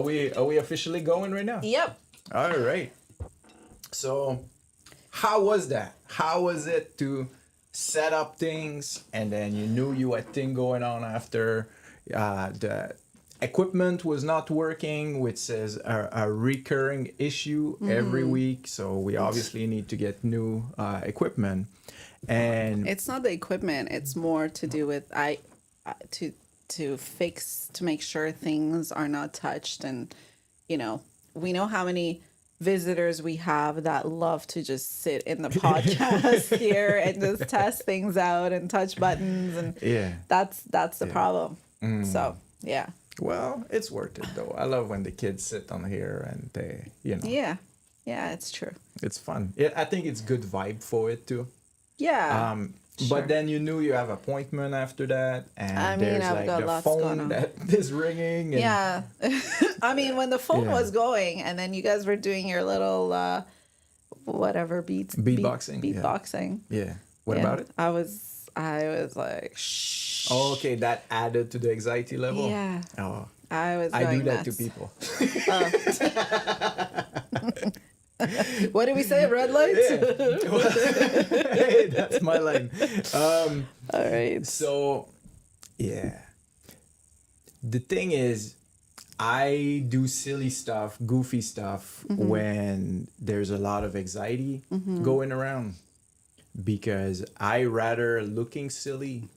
are we officially going right now? Yep. All right. So, how was that? How was it to set up things and then you knew you had thing going on after the equipment was not working, which is a recurring issue every week. So we obviously need to get new equipment. And It's not the equipment. It's more to do with to fix, to make sure things are not touched. And we know how many visitors we have that love to just sit in the podcast here and just test things out and touch buttons, and that's the problem. So yeah. Well, it's worth it though. I love when the kids sit on here and they, Yeah, it's true. it's fun. I think it's good vibe for it too. Yeah. But then you knew you have appointment after that, and I mean, there's I've like got the lots going phone on. that is ringing. And Yeah. I mean, when the phone Yeah. was going and then you guys were doing your little whatever Beatboxing, yeah. beatboxing. Yeah. What Yeah. about it? I was like, shh. Oh, okay, that added to the anxiety level. Yeah. Oh, I was I going do that nuts. to people. What did we say? Red lights? Hey, that's my line. All right. So, yeah. The thing is, I do silly stuff, goofy stuff when there's a lot of anxiety going around, because I rather looking silly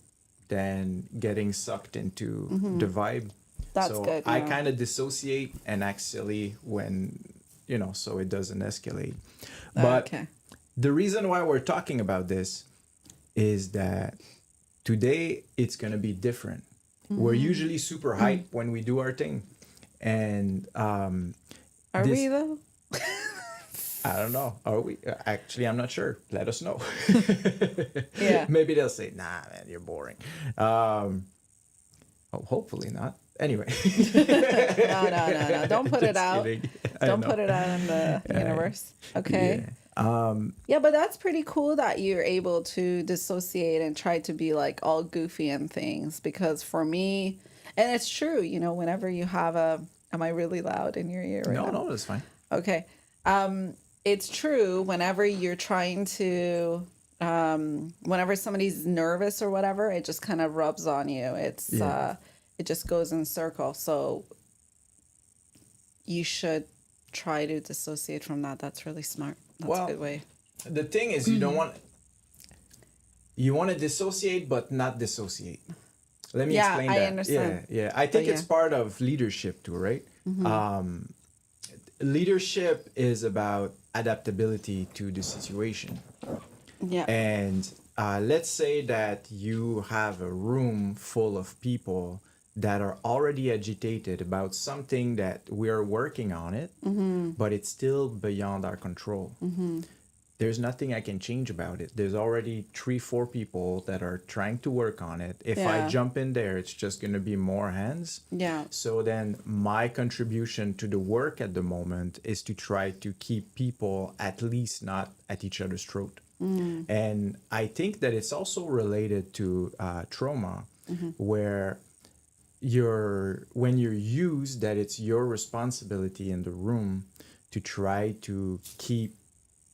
than getting sucked into the vibe. That's so good, I yeah. kind of dissociate and act silly when, so it doesn't escalate. But Okay. the reason why we're talking about this is that today it's going to be different. We're usually super hype when we do our thing. And Are this- we though? I don't know. Are we? Actually, I'm not sure. Let us know. Yeah. Maybe they'll say, nah, man, you're boring. Hopefully not. Anyway. No. Don't put it Just out. kidding. I Don't know. put it out in the universe. Okay. Yeah. Yeah, but that's pretty cool that you're able to dissociate and try to be like all goofy and things. Because for me, and it's true, whenever you have am I really loud in your ear right now? No, that's fine. Okay. It's true whenever you're trying to, whenever somebody's nervous or whatever, it just kind of rubs on you. It just goes in circle. So you should try to dissociate from that. That's really smart. That's a good way. The thing is, you don't want. You want to dissociate, but not dissociate. Let me explain that. I understand. Yeah. I think But it's part of leadership too, right? Leadership is about adaptability to the situation. Yeah. And let's say that you have a room full of people that are already agitated about something that we're working on it, but it's still beyond our control. There's nothing I can change about it. There's already 3-4 people that are trying to work on it. If I jump in there, it's just going to be more hands. Yeah. So then my contribution to the work at the moment is to try to keep people at least not at each other's throat. And I think that it's also related to trauma, where when you're used, that it's your responsibility in the room to try to keep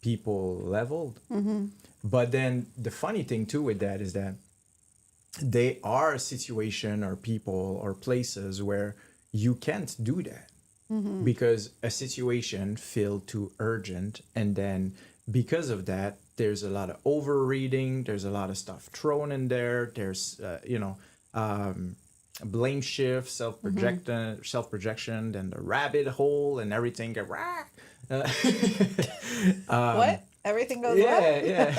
people leveled. But then the funny thing too with that is that they are a situation or people or places where you can't do that because a situation feel too urgent, and then because of that there's a lot of overreading, there's a lot of stuff thrown in there, there's blame shift, self-projection, then the rabbit hole and everything go, What? Everything goes yeah, well? yeah.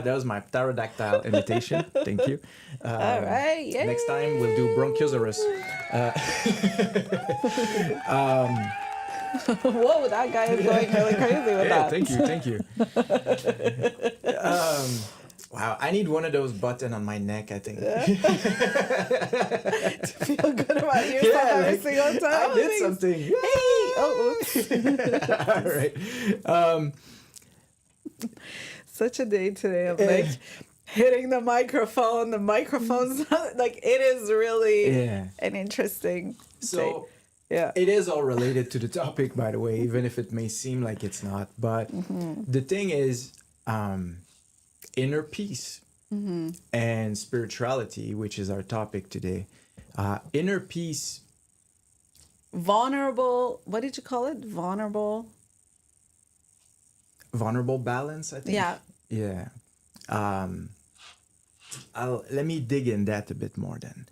That was my pterodactyl imitation. Thank you. All right. Yay. Next time we'll do Bronchiosaurus. Whoa, that guy is going really crazy with Yeah, that. thank you. Wow, I need one of those buttons on my neck, I think. To feel good about yourself every single time. I did Thanks. something. Hey. Oh, oops. All right. Such a day today of like hitting the microphone. The microphone's like, it is really Yeah. an interesting So Yeah. It is all related to the topic, by the way, even if it may seem like it's not. But the thing is, inner peace and spirituality, which is our topic today. Inner peace, Vulnerable. What did you call it? vulnerable balance, I think. Yeah. Yeah. Let me dig in that a bit more then.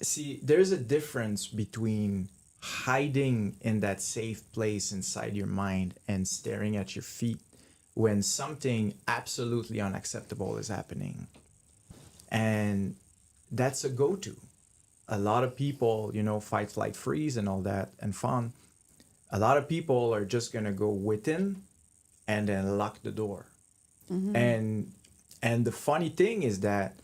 See, there's a difference between hiding in that safe place inside your mind and staring at your feet when something absolutely unacceptable is happening. And that's a go to. A lot of people, fight, flight, freeze and all that and fun. A lot of people are just going to go within and then lock the door. And the funny thing is that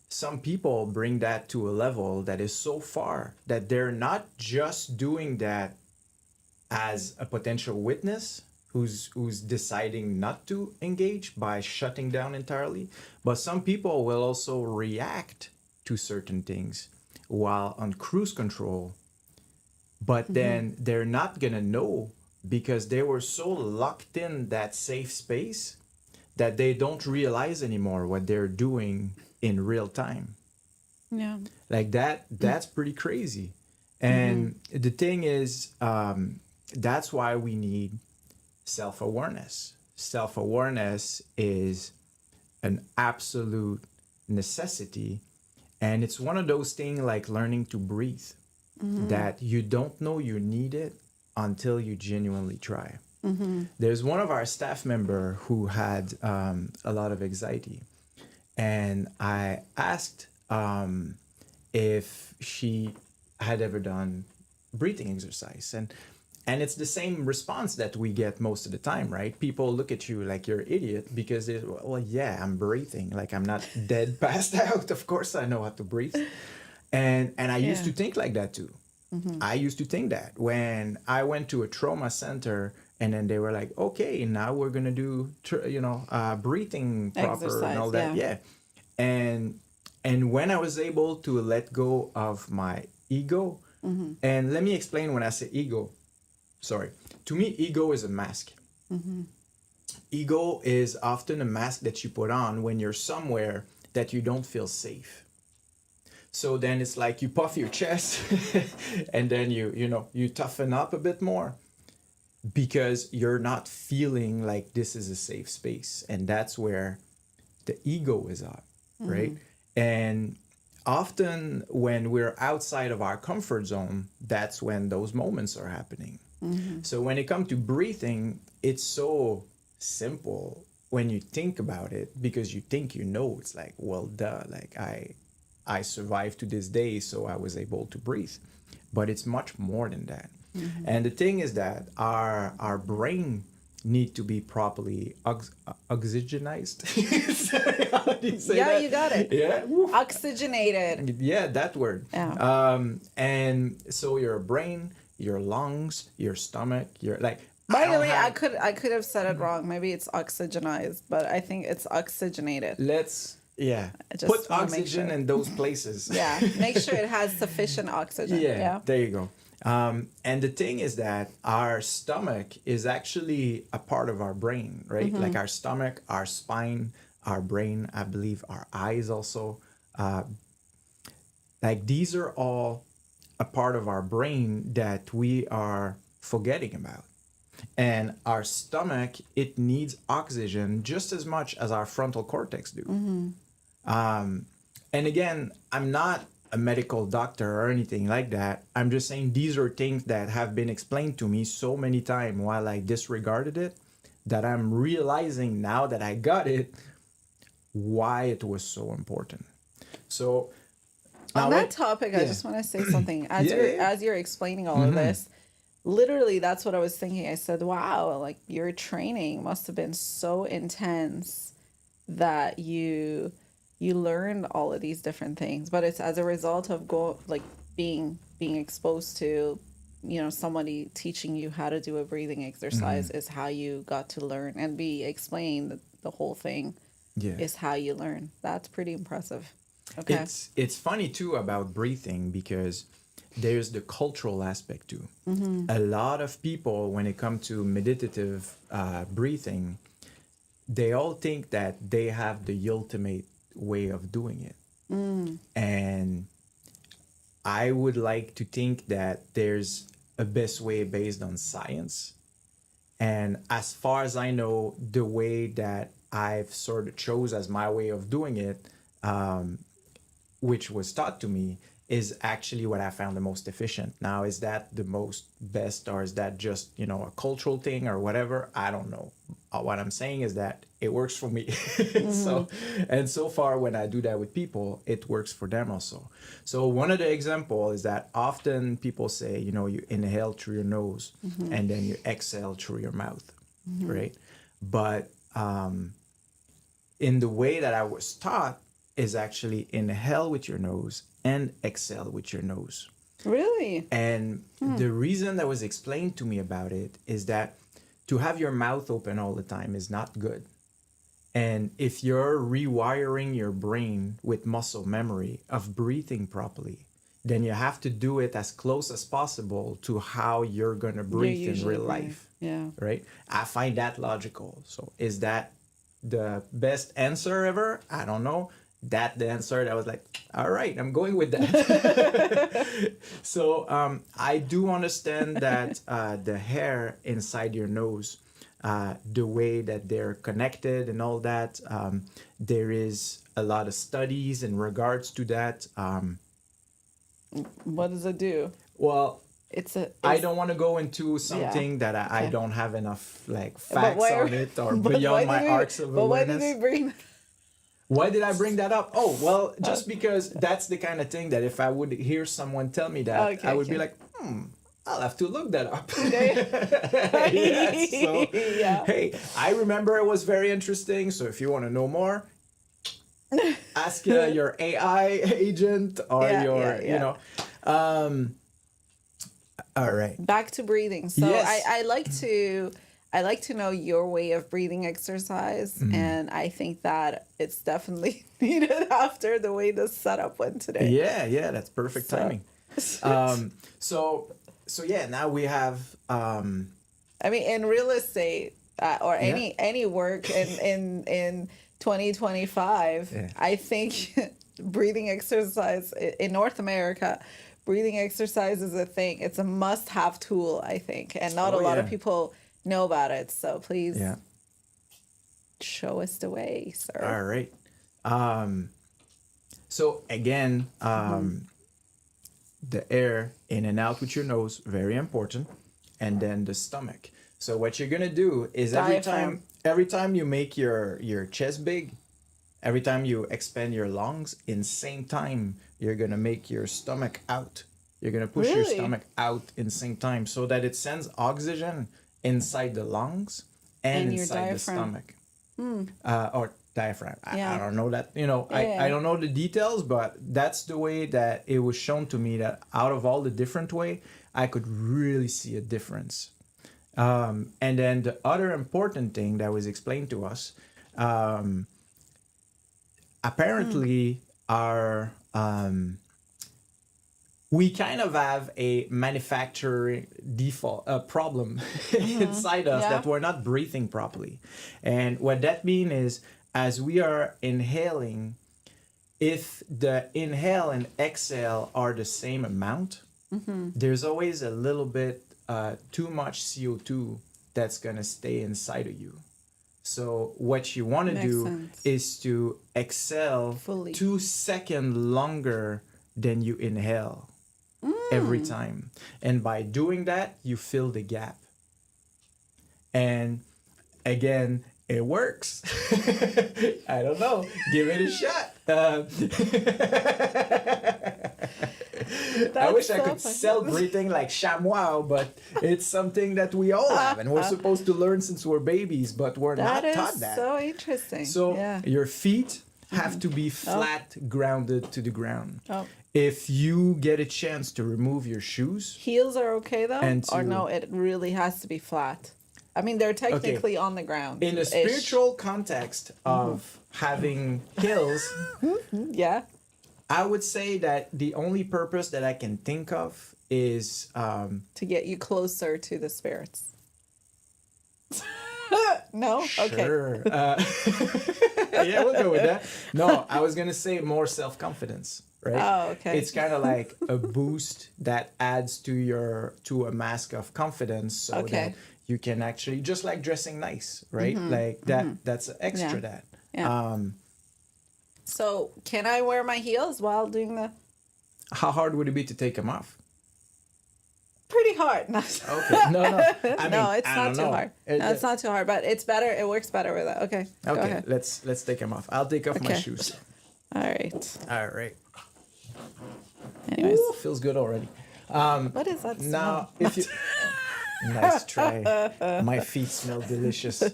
some people bring that to a level that is so far that they're not just doing that as a potential witness who's deciding not to engage by shutting down entirely, but some people will also react to certain things while on cruise control, but then they're not gonna know because they were so locked in that safe space that they don't realize anymore what they're doing in real time. Yeah. Like that's pretty crazy. And the thing is, that's why we need self-awareness. Self-awareness is an absolute necessity, and it's one of those things like learning to breathe, that you don't know you need it until you genuinely try. There's one of our staff member who had a lot of anxiety, and I asked if she had ever done breathing exercise, and it's the same response that we get most of the time, right? People look at you like you're an idiot because well, yeah, I'm breathing, like I'm not dead passed out. Of course I know how to breathe. And I used to think like that too. I used to think that when I went to a trauma center, and then they were like, okay, now we're gonna do breathing proper and all that. Yeah. And when I was able to let go of my ego, and let me explain when I say ego. Sorry. To me, ego is a mask. Ego is often a mask that you put on when you're somewhere that you don't feel safe. So then it's like you puff your chest and then you toughen up a bit more because you're not feeling like this is a safe space. And that's where the ego is up, right? And often when we're outside of our comfort zone, that's when those moments are happening. So when it comes to breathing, it's so simple when you think about it because you think it's like, well, duh, like I survived to this day, so I was able to breathe. But it's much more than that. And the thing is that our brain need to be properly oxygenized. How do you say that? You got it. Yeah. Oxygenated. Yeah, that word. Yeah. And so your brain, your lungs, your stomach, your like. By the way, I could have said it wrong. Maybe it's oxygenized, but I think it's oxygenated. Put oxygen in those places. Yeah, make sure it has sufficient oxygen. Yeah. There you go. And the thing is that our stomach is actually a part of our brain, right? Like our stomach, our spine, our brain, I believe our eyes also. Like these are all a part of our brain that we are forgetting about. And our stomach, it needs oxygen just as much as our frontal cortex do. And again, I'm not a medical doctor or anything like that. I'm just saying these are things that have been explained to me so many times while I disregarded it, that I'm realizing now that I got it, why it was so important. So on that topic, I just want to say something. As you're explaining all of this, literally that's what I was thinking. I said, wow, like your training must have been so intense that you learned all of these different things, but it's as a result of being exposed to somebody teaching you how to do a breathing exercise is how you got to learn and be explained the whole thing is how you learn. That's pretty impressive. Okay. It's funny too about breathing because there's the cultural aspect too. A lot of people, when it comes to meditative breathing, they all think that they have the ultimate way of doing it. And I would like to think that there's a best way based on science. And as far as I know, the way that I've sort of chose as my way of doing it, which was taught to me, is actually what I found the most efficient. Now, is that the most best, or is that just, a cultural thing or whatever? I don't know. What I'm saying is that it works for me. So far, when I do that with people, it works for them also. So one of the example is that often people say, you inhale through your nose and then you exhale through your mouth, right? But in the way that I was taught is actually inhale with your nose and exhale with your nose. Really? And the reason that was explained to me about it is that to have your mouth open all the time is not good. And if you're rewiring your brain with muscle memory of breathing properly, then you have to do it as close as possible to how you're going to breathe in real life. Yeah. Right? I find that logical. So is that the best answer ever? I don't know. That the answer that was like, all right, I'm going with that. So I do understand that the hair inside your nose, the way that they're connected and all that, there is a lot of studies in regards to that. What does it do? Well, I don't want to go into something that I don't have enough facts on it or beyond my arcs of awareness. But why did we bring? Why did I bring that up? Oh, well, just because that's the kind of thing that if I would hear someone tell me that, I would be like, I'll have to look that up. Hey, I remember it was very interesting. So if you want to know more, ask your AI agent or all right. Back to breathing. So yes. I like to know your way of breathing exercise, and I think that it's definitely needed after the way the setup went today. Yeah, that's perfect timing. So now we have. I mean, in real estate or any work in 2025, I think breathing exercise in North America. Breathing exercise is a thing. It's a must-have tool, I think, and not a lot of people know about it. So please show us the way, sir. All right. So again, the air in and out with your nose, very important, and then the stomach. So what you're gonna do is every time you make your chest big, every time you expand your lungs, in same time you're gonna make your stomach out. You're gonna push your stomach out in same time so that it sends oxygen inside the lungs and inside the stomach. Or diaphragm. I don't know that, I don't know the details, but that's the way that it was shown to me, that out of all the different way, I could really see a difference. And then the other important thing that was explained to us, apparently our we kind of have a manufacturing default problem inside us that we're not breathing properly. And what that means is, as we are inhaling, if the inhale and exhale are the same amount, there's always a little bit too much CO2 that's going to stay inside of you. So what you want to do is to exhale fully 2 seconds longer than you inhale every time. And by doing that, you fill the gap. And again, it works. I don't know. Give it a shot. I wish I could sell breathing like chamois, but it's something that we all have, and we're supposed to learn since we're babies, but we're not taught that. That is so interesting. So your feet have to be flat, grounded to the ground. If you get a chance to remove your shoes, heels are okay though, or no? It really has to be flat. I mean, they're technically on the ground. In a spiritual context of having heels, I would say that the only purpose that I can think of is To get you closer to the spirits. No? Okay. sure. Yeah, we'll go with that. No, I was gonna say more self-confidence, right? Oh, okay. It's kind of like a boost that adds to a mask of confidence, so Okay. that you can actually, just like dressing nice, right? Like that. That's extra. Yeah. That. Yeah. So, can I wear my heels while doing the... How hard would it be to take them off? Pretty hard. No, Okay. No. I mean, no, it's I not don't too know. hard. No, it's not too hard, but it's better. It works better with that. Okay. Go Okay. ahead. Let's take them off. I'll take off my Okay. shoes. All right. All right. Anyways, Ooh, feels good already. what is that Now, smell? if you nice try. My feet smell delicious. Okay.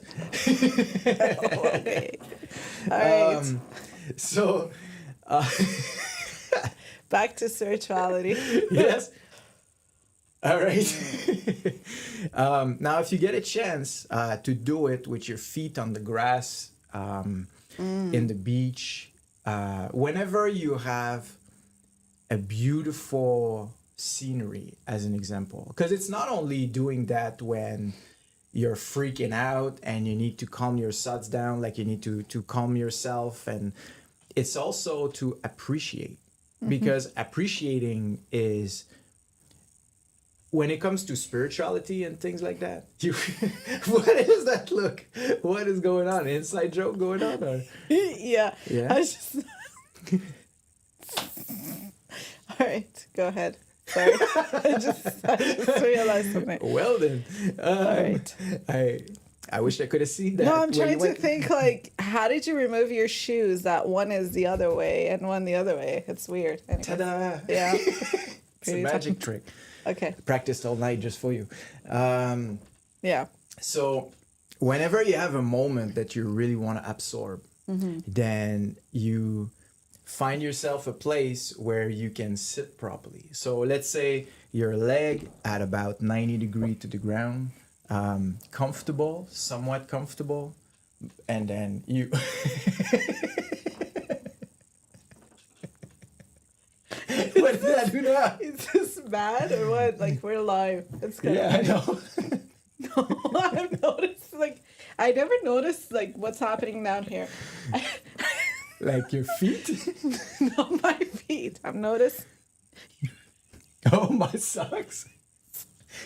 All right. So, Back to spirituality. yes. All right. Now, if you get a chance to do it with your feet on the grass, in the beach, whenever you have a beautiful scenery, as an example, because it's not only doing that when you're freaking out and you need to calm your thoughts down, like you need to calm yourself, and it's also to appreciate, because appreciating is, when it comes to spirituality and things like that, you what is that look? What is going on? Inside joke going on? Or? Yeah. Yeah? I just... All right. Go ahead. Sorry. I just realized something. Well then, right. I wish I could have seen that. No, I'm when trying you to went- think, like, how did you remove your shoes that one is the other way and one the other way? It's weird. Anyways. Ta-da! Yeah. It's a Pretty magic trick. Okay. Practiced all night just for you. Yeah. So, whenever you have a moment that you really want to absorb, then you find yourself a place where you can sit properly. So, let's say your leg at about 90 degrees to the ground, comfortable, somewhat comfortable, and then you. What did I do now? Is this bad or what? Like, we're live. It's kind Yeah, I of know. No, I've noticed, like, I never noticed, like, what's happening down here. Like your feet? Not my feet. I've noticed. Oh, my socks.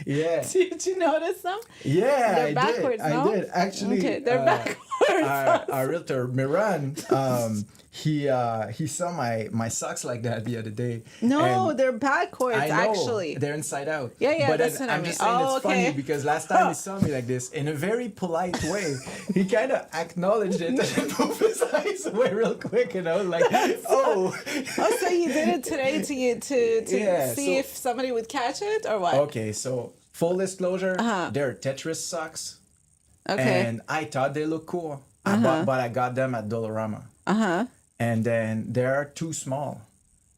Yeah. Did you notice them? Yeah, They're I backwards, did. no? I did. Actually, Okay, they're backwards. our realtor, Miran, he saw my socks like that the other day. No, and they're backwards, I know, actually. they're inside out. Yeah, But that's then what I I'm mean. just saying Oh, it's okay. funny because last time he saw me like this, in a very polite way, he kind of acknowledged it and then moved his eyes away real quick, and I was like, oh. Oh, so you did it today to Yeah, see so- if somebody would catch it or what? Okay, so full disclosure, they're Tetris socks. Okay. And I thought they looked cool, but I got them at Dollarama. And then they're too small.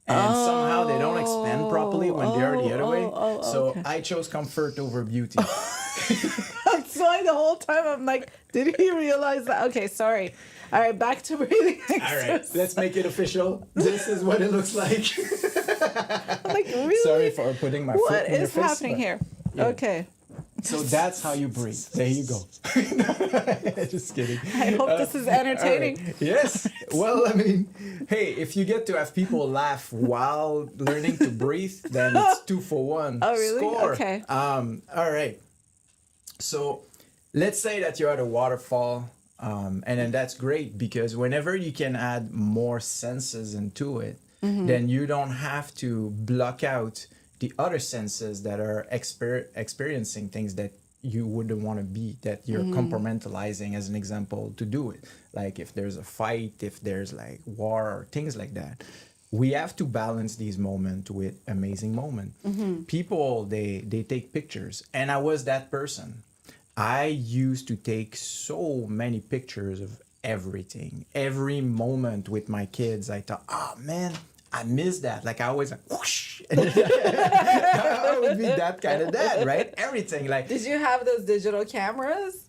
And somehow they don't expand properly when they're the other way. So okay. I chose comfort over beauty. That's why the whole time I'm like, did he realize that? Okay, sorry. All right, back to breathing All right, exercise. let's make it official. This is what it looks like. I'm like, really? Sorry for putting my foot What in your is face, happening but- here? yeah. Okay. So that's how you breathe. There you go. Just kidding. I hope this is entertaining. All right. Yes. Well, I mean, hey, if you get to have people laugh while learning to breathe, then it's 2 for 1. Oh, really? Score. Okay. All right. So let's say that you're at a waterfall, and then that's great because whenever you can add more senses into it, then you don't have to block out the other senses that are experiencing things that you wouldn't want to be, that you're compartmentalizing, as an example, to do it. Like if there's a fight, if there's like war or things like that. We have to balance these moments with amazing moment. People, they take pictures. And I was that person. I used to take so many pictures of everything. Every moment with my kids, I thought, oh man, I miss that. Like I always like, whoosh. I would be that kind of dad, right? Everything like. Did you have those digital cameras?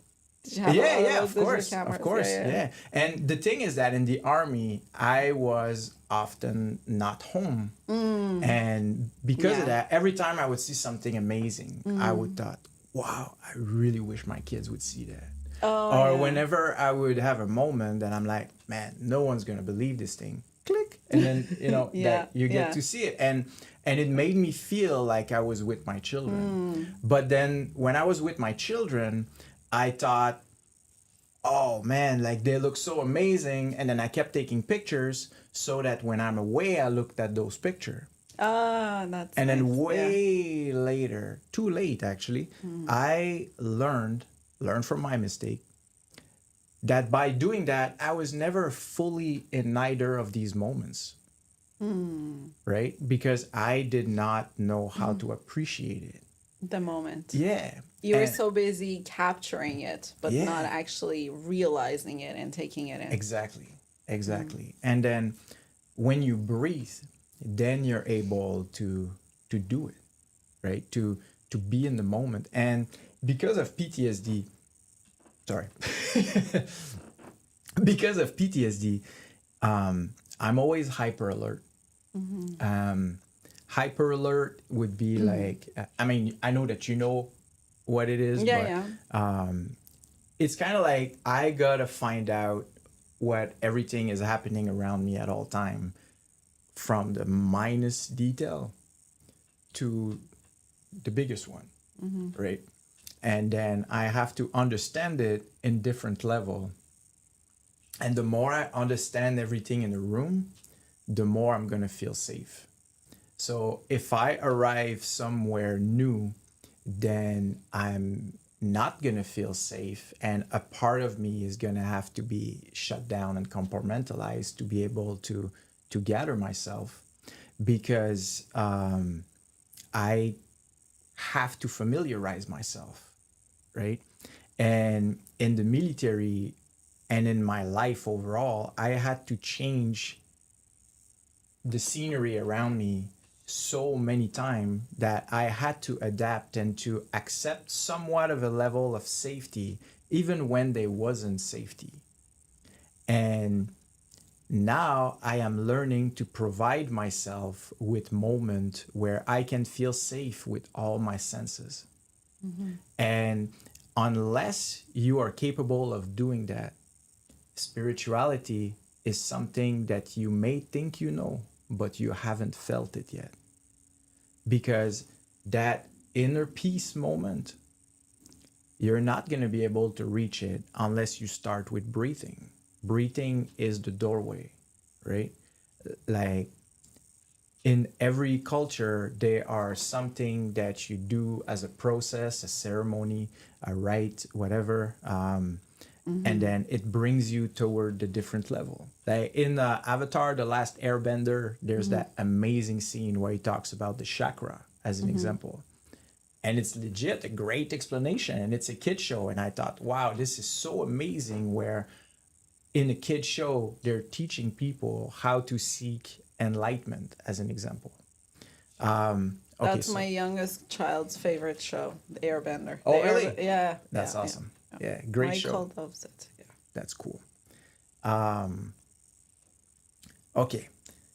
Did you have Yeah, all yeah, those of digital course, cameras? of course, Yeah, yeah. yeah. And the thing is that in the army, I was often not home. And because of Yeah. that, every time I would see something amazing, I would thought, wow, I really wish my kids would see that. Oh, Or yeah. whenever I would have a moment that I'm like, man, no one's gonna believe this thing. Click, and then Yeah, that you get yeah. to see it, and it made me feel like I was with my children. But then when I was with my children, I thought, oh man, like they look so amazing, and then I kept taking pictures so that when I'm away, I looked at those pictures. Ah, that's And nice. then Yeah. way later, too late actually, I learned from my mistake that by doing that, I was never fully in neither of these moments, right? Because I did not know how to appreciate it. The moment. Yeah. You were And so busy capturing it, but not yeah, actually realizing it and taking it in. exactly. Exactly. And then when you breathe, then you're able to do it, right? To be in the moment. And because of PTSD, sorry. Because of PTSD, I'm always hyper alert. Hyper alert would be like, I mean, I know that you know what it is, Yeah, but yeah. it's kind of like I gotta find out what everything is happening around me at all time, from the minus detail to the biggest one, right? And then I have to understand it in different level. And the more I understand everything in the room, the more I'm gonna feel safe. So if I arrive somewhere new, then I'm not gonna feel safe, and a part of me is gonna have to be shut down and compartmentalized to be able to gather myself, because I have to familiarize myself, right? And in the military and in my life overall, I had to change the scenery around me so many times that I had to adapt and to accept somewhat of a level of safety, even when there wasn't safety. And now I am learning to provide myself with moments where I can feel safe with all my senses. And unless you are capable of doing that, spirituality is something that you may think you know, but you haven't felt it yet. Because that inner peace moment, you're not going to be able to reach it unless you start with breathing. Breathing is the doorway, right? Like in every culture, there are something that you do as a process, a ceremony, a rite, whatever. And then it brings you toward the different level. Like in Avatar, The Last Airbender, there's that amazing scene where he talks about the chakra as an example. And it's legit a great explanation, and it's a kid show. And I thought, wow, this is so amazing, where in a kid show, they're teaching people how to seek enlightenment as an example. Okay, That's so, my youngest child's favorite show, The Airbender. oh, really? Yeah, That's yeah, awesome. yeah. Yeah, great show. Michael loves it. Yeah. That's cool. Okay,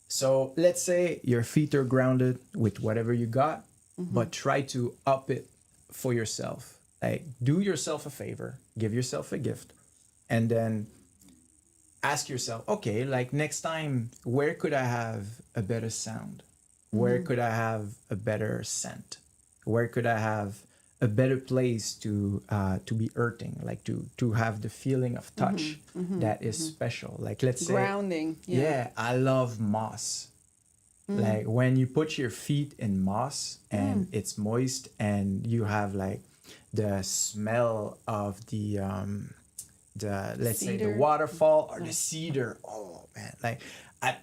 so let's say your feet are grounded with whatever you got, but try to up it for yourself. Like, do yourself a favor, give yourself a gift, and then ask yourself, okay, like next time, where could I have a better sound? Where could I have a better scent? Where could I have a better place to be earthing, like to have the feeling of touch that is special. Like let's say, Grounding. Yeah. yeah, I love moss. Like when you put your feet in moss and it's moist and you have like the smell of the let's say the Cedar. waterfall or the cedar. Oh man, like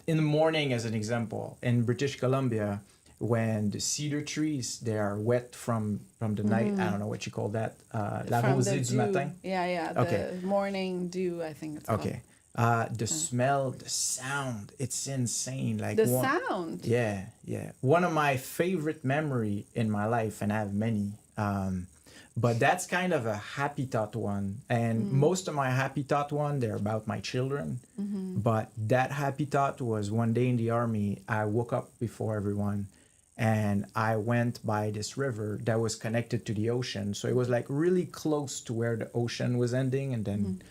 in the morning, as an example, in British Columbia, when the cedar trees they are wet from the night. I don't know what you call that. La From the rosée du dew. matin. Yeah, yeah. Okay. The morning dew, I think it's called. Okay. The smell, the sound, it's insane. Like The sound. yeah, yeah. One of my favorite memory in my life, and I have many, But that's kind of a happy thought one. And most of my happy thought one, they're about my children. But that happy thought was one day in the army, I woke up before everyone and I went by this river that was connected to the ocean. So it was like really close to where the ocean was ending. And then,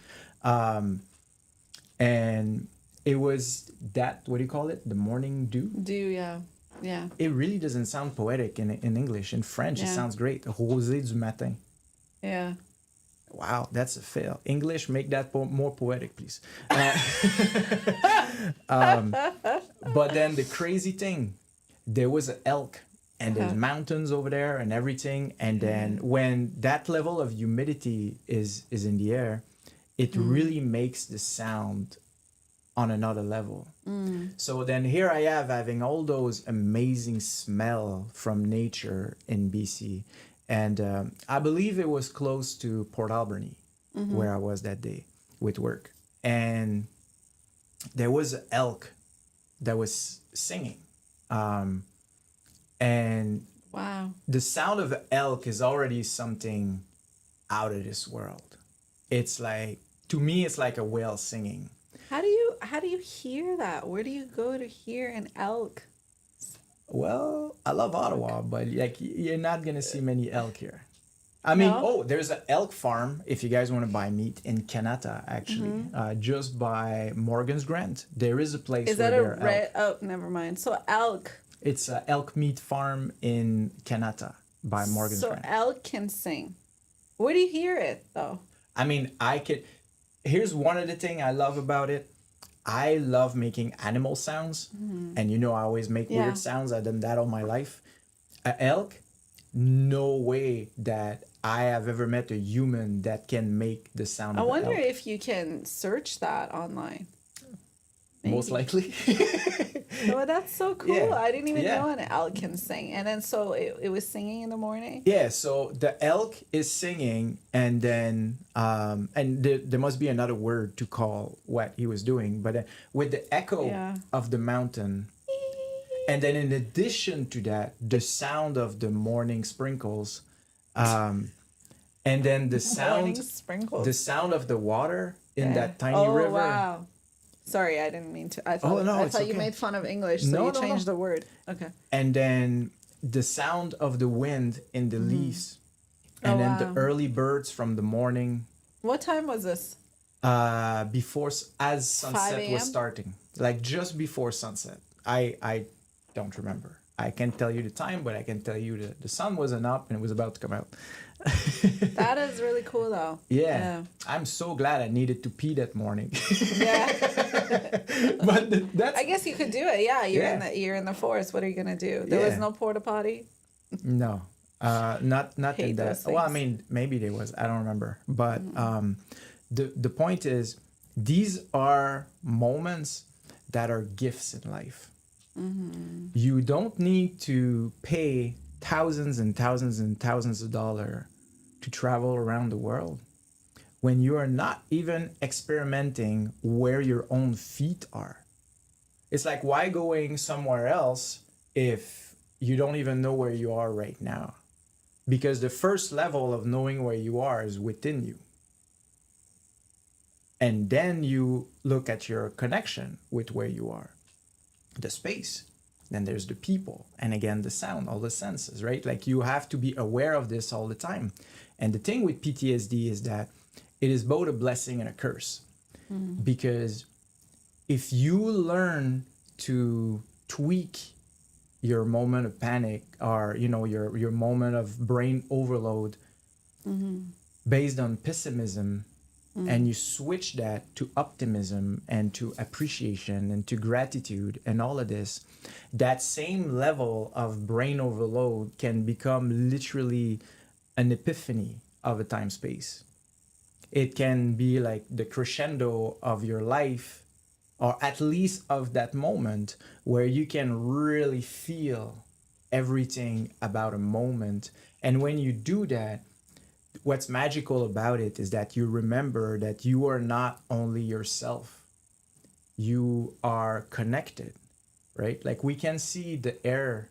and it was that, what do you call it? The morning dew? Do yeah. Yeah. It really doesn't sound poetic in English. In French, it Yeah. sounds great. Rosée du matin. Yeah. Wow, that's a fail. English, make that more poetic, please. But then the crazy thing, there was an elk and there's mountains over there and everything. And then when that level of humidity is in the air, it really makes the sound on another level. So then here I have having all those amazing smell from nature in BC. And I believe it was close to Port Alberni, where I was that day with work. And there was an elk that was singing. And Wow. the sound of an elk is already something out of this world. It's like, to me, it's like a whale singing. How do you hear that? Where do you go to hear an elk? Well, I love Ottawa, but like you're not gonna see many elk here. I mean, No? there's an elk farm if you guys want to buy meat in Canada, actually, just by Morgan's Grant. There is a place Is where that a there are red? elk. Oh, never mind. So elk. It's an elk meat farm in Canada by Morgan's So Grant. elk can sing. Where do you hear it though? I mean, I could. Here's one of the things I love about it. I love making animal sounds, and I always make Yeah. weird sounds. I've done that all my life. An elk, no way that I have ever met a human that can make the sound I of an wonder elk. if you can search that online. Most likely. Oh, that's so cool. Yeah. I didn't even Yeah. know an elk can sing. And then so it was singing in the morning. Yeah, so the elk is singing, and then and there must be another word to call what he was doing, but with the echo Yeah. of the mountain, and then in addition to that, the sound of the morning sprinkles, and then the Morning sound, sprinkles. the sound of the water in that tiny oh, river. wow. Sorry, I didn't mean to. I thought, no, I it's thought you okay. made fun of English, so No, you no, changed no. the word. Okay. And then the sound of the wind in the leaves, and Oh, then wow. the early birds from the morning. What time was this? Before as 5 sunset was a.m.? starting, like just before sunset. I don't remember. I can't tell you the time, but I can tell you the sun wasn't up and it was about to come out. That is really cool, though. Yeah. I'm so glad I needed to pee that morning. Yeah. But that's I guess you could do it. Yeah, Yeah. you're in the forest. What are you gonna do? There was Yeah. no porta potty. no, not Hate in that. those Well, I things. mean, maybe there was. I don't remember. But the point is, these are moments that are gifts in life. You don't need to pay thousands and thousands and thousands of dollars to travel around the world when you are not even experimenting where your own feet are. It's like, why going somewhere else if you don't even know where you are right now? Because the first level of knowing where you are is within you. And then you look at your connection with where you are, the space. Then there's the people. And again, the sound, all the senses, right? Like you have to be aware of this all the time. And the thing with PTSD is that it is both a blessing and a curse. Because if you learn to tweak your moment of panic or your moment of brain overload based on pessimism, and you switch that to optimism and to appreciation and to gratitude and all of this, that same level of brain overload can become literally an epiphany of a time space. It can be like the crescendo of your life, or at least of that moment where you can really feel everything about a moment. And when you do that, what's magical about it is that you remember that you are not only yourself, you are connected, right? Like we can see the air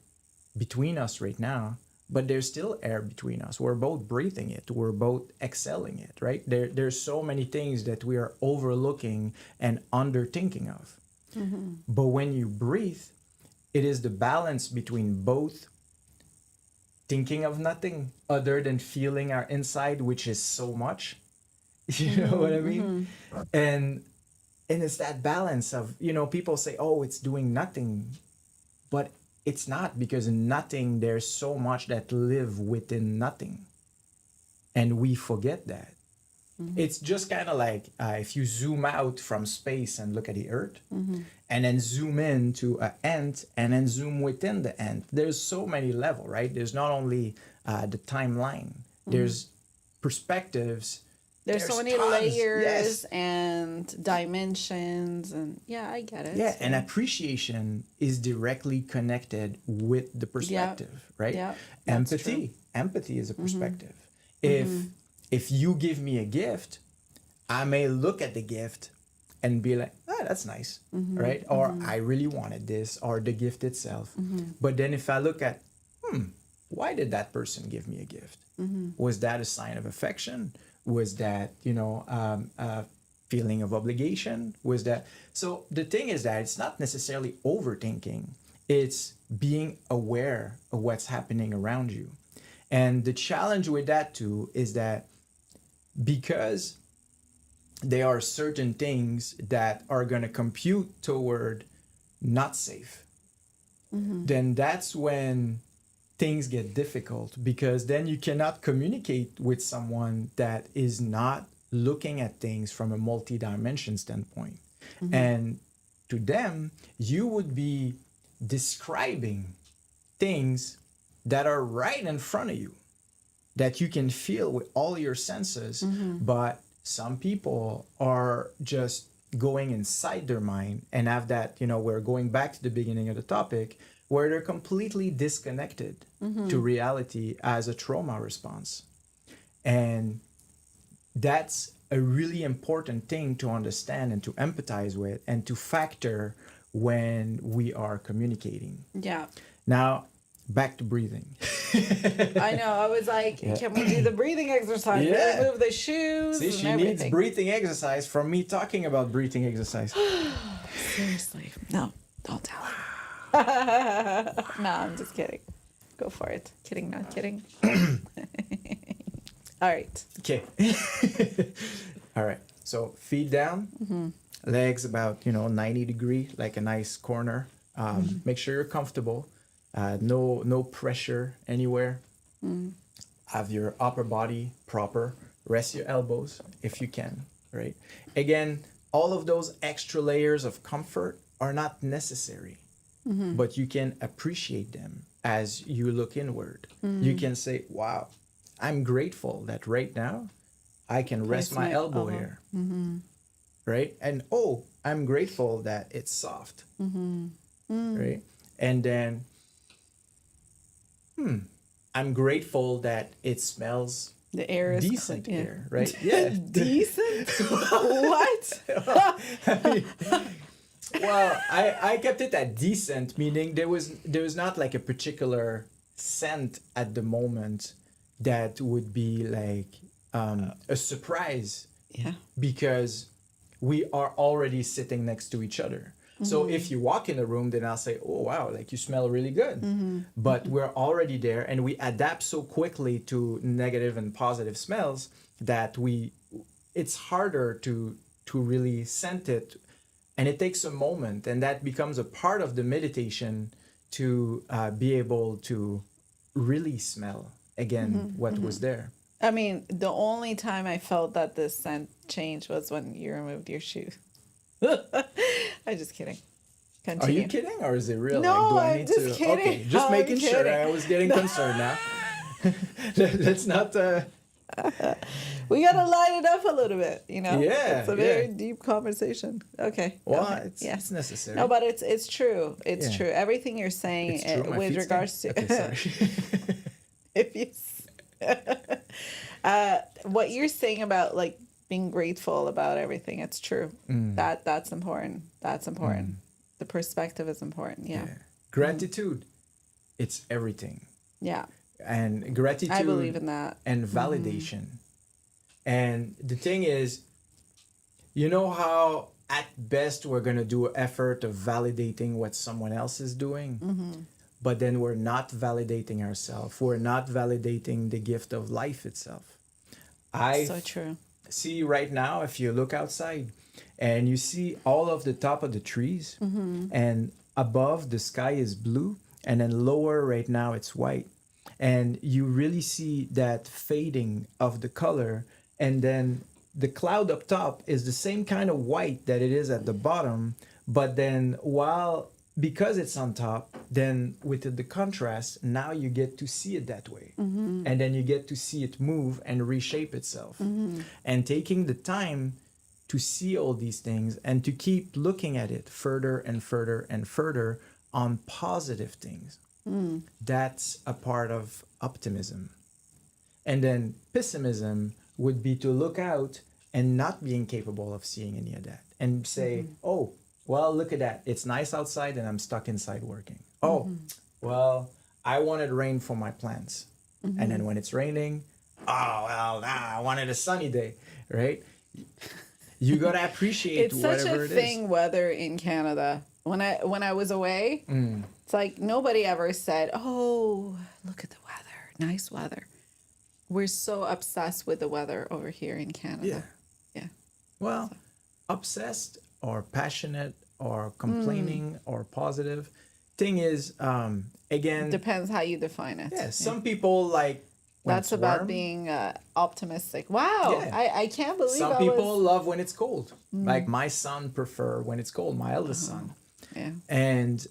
between us right now, but there's still air between us. We're both breathing it. We're both exhaling it, right? There's so many things that we are overlooking and underthinking of. But when you breathe, it is the balance between both thinking of nothing other than feeling our inside, which is so much. You know what I mean? And it's that balance of, people say, oh, it's doing nothing, but it's not, because in nothing there's so much that live within nothing, and we forget that. It's just kind of like if you zoom out from space and look at the earth, and then zoom in to an ant, and then zoom within the ant. There's so many levels, right? There's not only the timeline, there's perspectives. There's so many tons. layers Yes. and dimensions, and yeah, I get it. Yeah, and appreciation is directly connected with the perspective, right? Yeah, that's Empathy is a perspective. If you give me a gift, I may look at the gift and be like, oh, that's nice, right? Or I really wanted this, or the gift itself. But then if I look at, why did that person give me a gift? Was that a sign of affection? Was that, a feeling of obligation? Was that... So the thing is that it's not necessarily overthinking. It's being aware of what's happening around you. And the challenge with that too is that because there are certain things that are going to compute toward not safe, then that's when things get difficult, because then you cannot communicate with someone that is not looking at things from a multi-dimension standpoint. And to them, you would be describing things that are right in front of you, that you can feel with all your senses. But some people are just going inside their mind and have that, we're going back to the beginning of the topic, where they're completely disconnected to reality as a trauma response. And that's a really important thing to understand and to empathize with and to factor when we are communicating. Yeah. Now, back to breathing. I know. I was like, can we do the breathing exercise? Yeah. Really move the shoes. See, and she everything. needs breathing exercise from me talking about breathing exercise. Seriously. No, don't tell her. No, I'm just kidding. Go for it. Kidding, not kidding. All right. Okay. All right. So feet down, legs about 90 degree, like a nice corner. Make sure you're comfortable. No pressure anywhere. Have your upper body proper. Rest your elbows if you can. Right. Again, all of those extra layers of comfort are not necessary, but you can appreciate them as you look inward. You can say, "Wow, I'm grateful that right now I can rest my elbow here." Right? And oh, I'm grateful that it's soft. Right? And then, I'm grateful that it smells The air is decent clean, yeah. here, right? Yeah. Decent? What? Well, I kept it at decent, meaning there was not like a particular scent at the moment that would be like a surprise. Yeah. Because we are already sitting next to each other. So if you walk in the room, then I'll say, oh, wow, like you smell really good. But we're already there, and we adapt so quickly to negative and positive smells that it's harder to really scent it. And it takes a moment, and that becomes a part of the meditation to be able to really smell again what was there. I mean, the only time I felt that this scent changed was when you removed your shoe. I'm just kidding. Continue. Are you kidding, or is it real? No, like, I'm just kidding. Okay, just I'm making sure. kidding. I was getting concerned now. Let's not. We gotta light it up a little bit, Yeah, It's a very deep conversation. Okay. go Well, ahead. it's necessary. No, but it's true. It's Yeah. true. Everything you're saying It's true. My with feet regards stink. to Okay, sorry. if you what you're saying about like being grateful about everything, it's true. That's important. That's important. The perspective is important. Yeah. Gratitude, it's everything. Yeah. and I believe gratitude in that. and validation. And the thing is, you know how at best we're going to do an effort of validating what someone else is doing, but then we're not validating ourselves. We're not validating the gift of life itself. I So true. see right now, if you look outside and you see all of the top of the trees, and above the sky is blue, and then lower right now it's white, and you really see that fading of the color, and then the cloud up top is the same kind of white that it is at the bottom, but then while because it's on top, then with the contrast, now you get to see it that way. And then you get to see it move and reshape itself. And taking the time to see all these things and to keep looking at it further and further and further on positive things. That's a part of optimism. And then pessimism would be to look out and not being capable of seeing any of that and say, oh, well, look at that. It's nice outside and I'm stuck inside working. Oh, well, I wanted rain for my plants. And then when it's raining, oh, well, nah, I wanted a sunny day, right? You got to appreciate It's such whatever a it thing is. weather in Canada. When I was away, it's like nobody ever said, "Oh, look at the weather. Nice weather." We're so obsessed with the weather over here in Canada. Yeah. Yeah. Well, obsessed or passionate or complaining or positive. Thing is, again, Depends how you define it. yeah, some people like when That's it's about warm. being optimistic. Wow. Yeah. I can't believe Some I people was. love when it's cold. Like my son prefer when it's cold, my eldest son. Yeah. And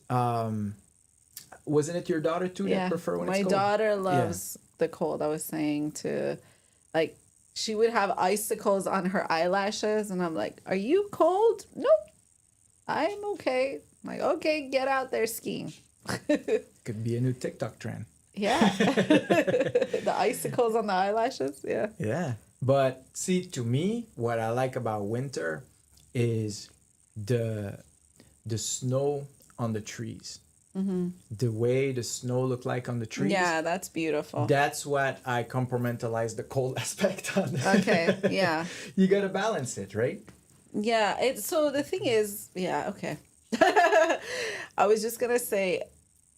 wasn't it your daughter too that Yeah. prefer when My it's cold? daughter loves the cold. I was saying to, like, she would have icicles on her eyelashes, and I'm like, "Are you cold?" Nope. I'm okay. I'm like, okay, get out there skiing. Could be a new TikTok trend. Yeah. The icicles on the eyelashes. Yeah. Yeah. But see, to me, what I like about winter is the snow on the trees. The way the snow look like on the trees. Yeah, that's beautiful. That's what I compartmentalize the cold aspect on. Okay, yeah. You got to balance it, right? Yeah, so the thing is, yeah, okay. I was just gonna say,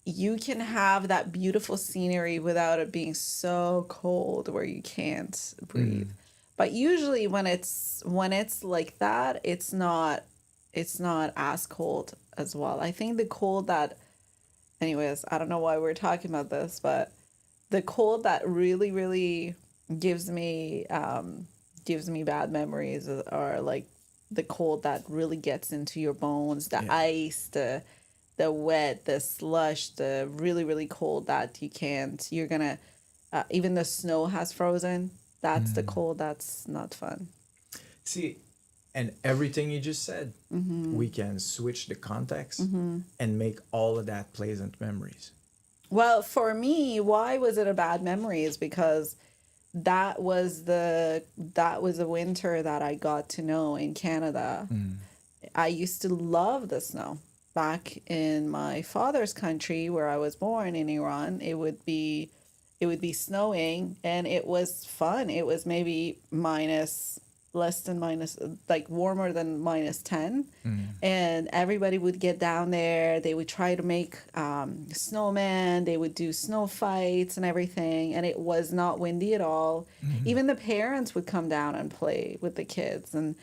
you can have that beautiful scenery without it being so cold where you can't breathe. But usually when it's like that, it's not as cold as well. I think the cold that, anyways, I don't know why we're talking about this, but the cold that really, really gives me bad memories are like the cold that really gets into your bones, the ice, the wet, the slush, the really, really cold that you're gonna, even the snow has frozen. That's the cold that's not fun. See, and everything you just said, we can switch the context and make all of that pleasant memories. Well, for me, why was it a bad memory is because that was a winter that I got to know in Canada. I used to love the snow. Back in my father's country where I was born in Iran, it would be snowing and it was fun. It was maybe less than minus, like warmer than -10. And everybody would get down there. They would try to make snowmen. They would do snow fights and everything. And it was not windy at all. Even the parents would come down and play with the kids. And,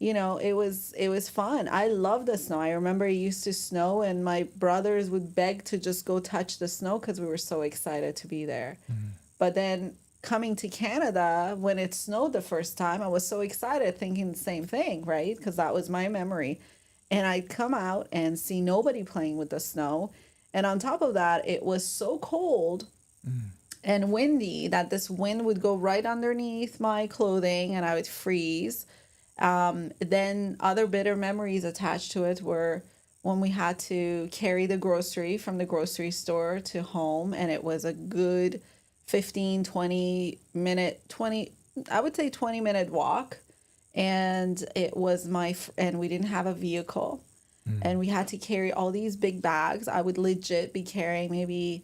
it was fun. I love the snow. I remember it used to snow and my brothers would beg to just go touch the snow because we were so excited to be there. But then coming to Canada, when it snowed the first time, I was so excited thinking the same thing, right? Because that was my memory. And I'd come out and see nobody playing with the snow. And on top of that, it was so cold and windy that this wind would go right underneath my clothing and I would freeze. Then other bitter memories attached to it were when we had to carry the grocery from the grocery store to home, and it was a good 15, 20 minute, 20-minute walk. And it was and we didn't have a vehicle and we had to carry all these big bags. I would legit be carrying maybe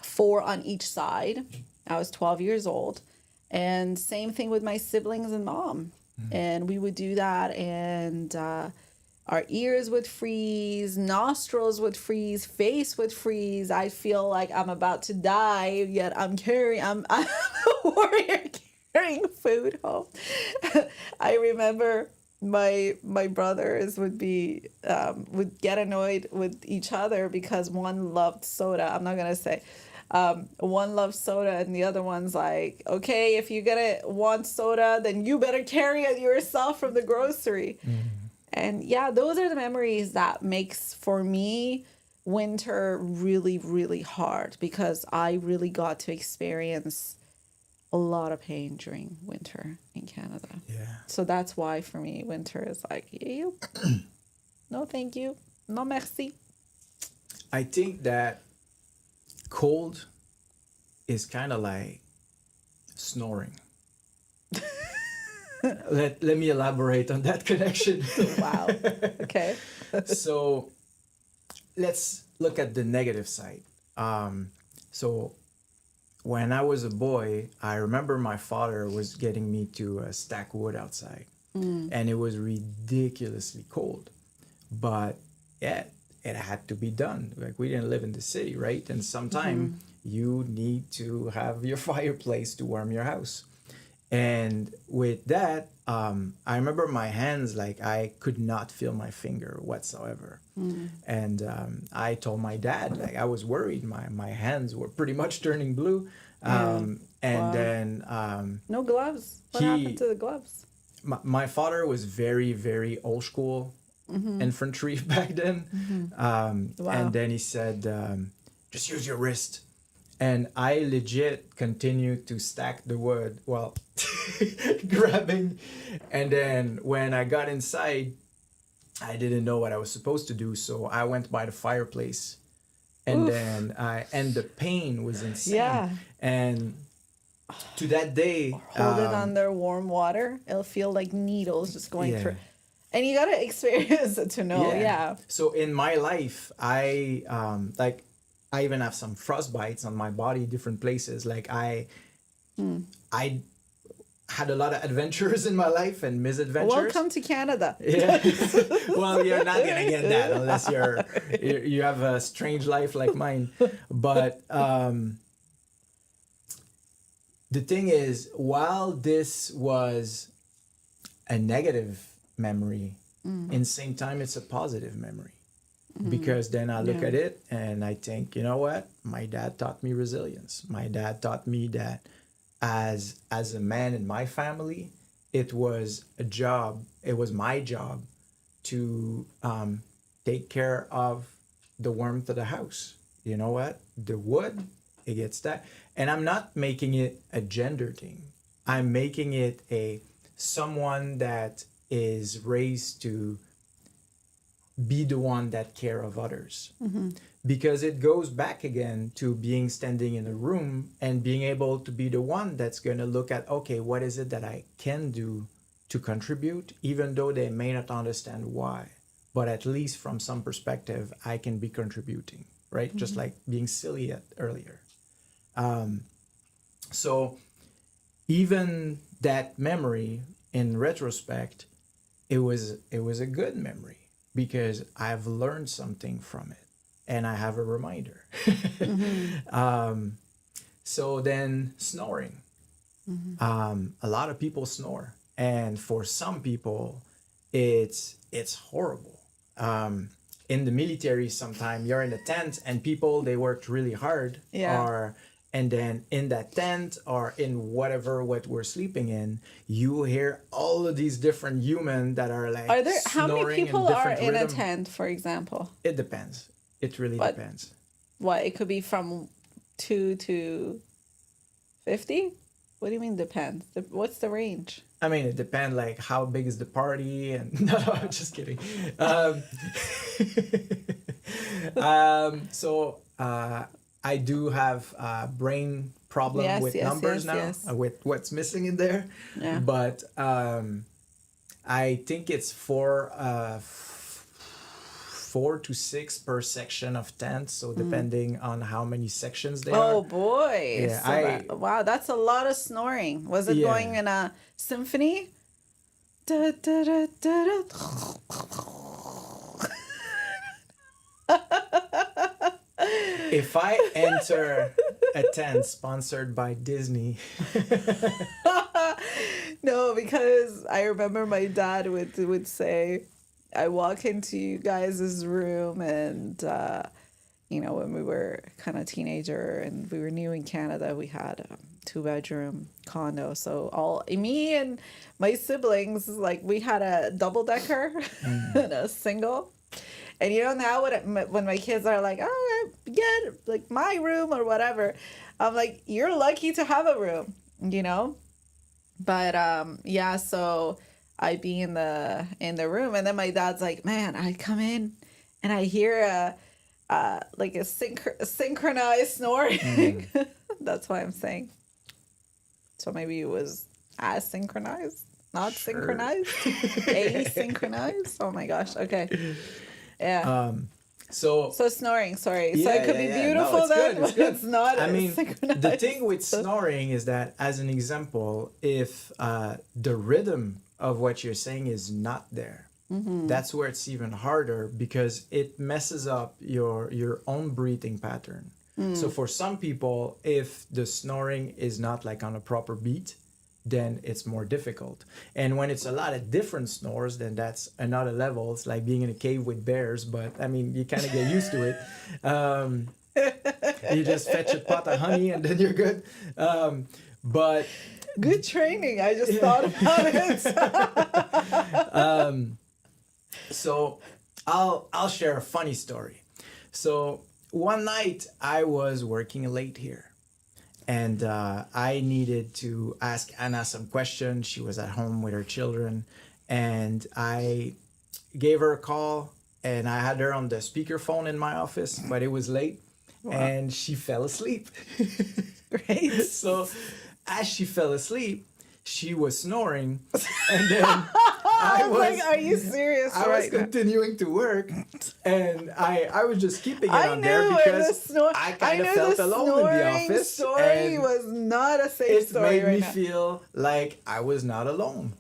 four on each side. I was 12 years old. And same thing with my siblings and mom. And we would do that. And our ears would freeze, nostrils would freeze, face would freeze. I feel like I'm about to die, yet I'm a warrior carrying food home. I remember my brothers would get annoyed with each other because one loved soda. I'm not gonna say one loves soda and the other one's like, okay, if you're gonna want soda, then you better carry it yourself from the grocery. And yeah, those are the memories that makes for me winter really, really hard, because I really got to experience a lot of pain during winter in Canada. Yeah. So that's why for me, winter is like, you, no thank you, no merci. I think that cold is kind of like snoring. Let me elaborate on that connection. Wow. Okay. So let's look at the negative side. So when I was a boy, I remember my father was getting me to stack wood outside, and it was ridiculously cold. But yeah, it had to be done. Like, we didn't live in the city, right? And sometime you need to have your fireplace to warm your house. And with that, I remember my hands, like, I could not feel my finger whatsoever. And I told my dad, like, I was worried. My hands were pretty much turning blue. And Wow. then No gloves. What happened to the gloves? my father was very, very old school infantry back then. Wow. And then he said, just use your wrist. And I legit continued to stack the wood while grabbing. And then when I got inside, I didn't know what I was supposed to do. So I went by the fireplace. And then and the pain was insane. Yeah. And to that day, Hold it under warm water. It'll feel like needles just going Yeah. through. And you gotta experience it to know. Yeah. So in my life, I even have some frostbites on my body, different places. Like I had a lot of adventures in my life and misadventures. Welcome to Canada. Yeah. Well, you're not gonna get that unless you have a strange life like mine. But the thing is, while this was a negative memory, in the same time, it's a positive memory. Because then I look at it and I think, you know what? My dad taught me resilience. My dad taught me that as a man in my family, it was my job to take care of the warmth of the house. You know what? The wood, it gets that. And I'm not making it a gender thing. I'm making it someone that is raised to be the one that care of others. Because it goes back again to being standing in a room and being able to be the one that's going to look at, okay, what is it that I can do to contribute, even though they may not understand why, but at least from some perspective, I can be contributing, right? Just like being silly earlier. So even that memory, in retrospect, it was a good memory, because I've learned something from it and I have a reminder. So then snoring. A lot of people snore. And for some people, it's horrible. In the military, sometime you're in a tent and people, they worked really hard. Yeah. And then in that tent or in what we're sleeping in, you hear all of these different humans that are like How many snoring people in are different in a rhythm. tent, for example? It depends. It really depends. What, it could be from 2 to 50? What do you mean depends? What's the range? I mean, it depends, like, how big is the party, and no, I'm just kidding. So I do have brain problem with numbers now, with what's missing in there. Yeah. But I think it's 4 to 6 per section of tents. So depending on how many sections there Oh are. boy. Yeah, So wow, that's a lot of snoring. Was it Yeah. going in a symphony? Da, da, da, da, da. If I enter a tent sponsored by Disney, No, because I remember my dad would say, I walk into you guys' room and when we were kind of teenager and we were new in Canada, we had a 2-bedroom condo. So all me and my siblings, like we had a double decker and a single. And now when my kids are like, oh, get like my room or whatever, I'm like, you're lucky to have a room, But yeah, so I'd be in the room, and then my dad's like, man, I come in and I hear like a synchronized snoring. That's why I'm saying. So maybe it was asynchronized, not Sure. synchronized, asynchronized. Oh my gosh. Okay. Yeah. so Snoring. Sorry. So yeah, it could yeah, be yeah. beautiful No, it's then, good. It's but good. it's not. I mean, synchronized. the thing with snoring is that, as an example, if the rhythm of what you're saying is not there, that's where it's even harder because it messes up your own breathing pattern. So for some people, if the snoring is not like on a proper beat, then it's more difficult. And when it's a lot of different snores, then that's another level. It's like being in a cave with bears, but I mean, you kind of get used to it. You just fetch a pot of honey and then you're good. But Good training. I just thought about it. so I'll share a funny story. So one night I was working late here. And I needed to ask Anna some questions. She was at home with her children. And I gave her a call and I had her on the speakerphone in my office, but it was late. Wow. And she fell asleep. Great. So as she fell asleep, she was snoring. And then I was like, are you serious? I was continuing to work, and I was just keeping it on there because I kind of felt alone in the office. Story and was not a safe story. It made me feel like I was not alone.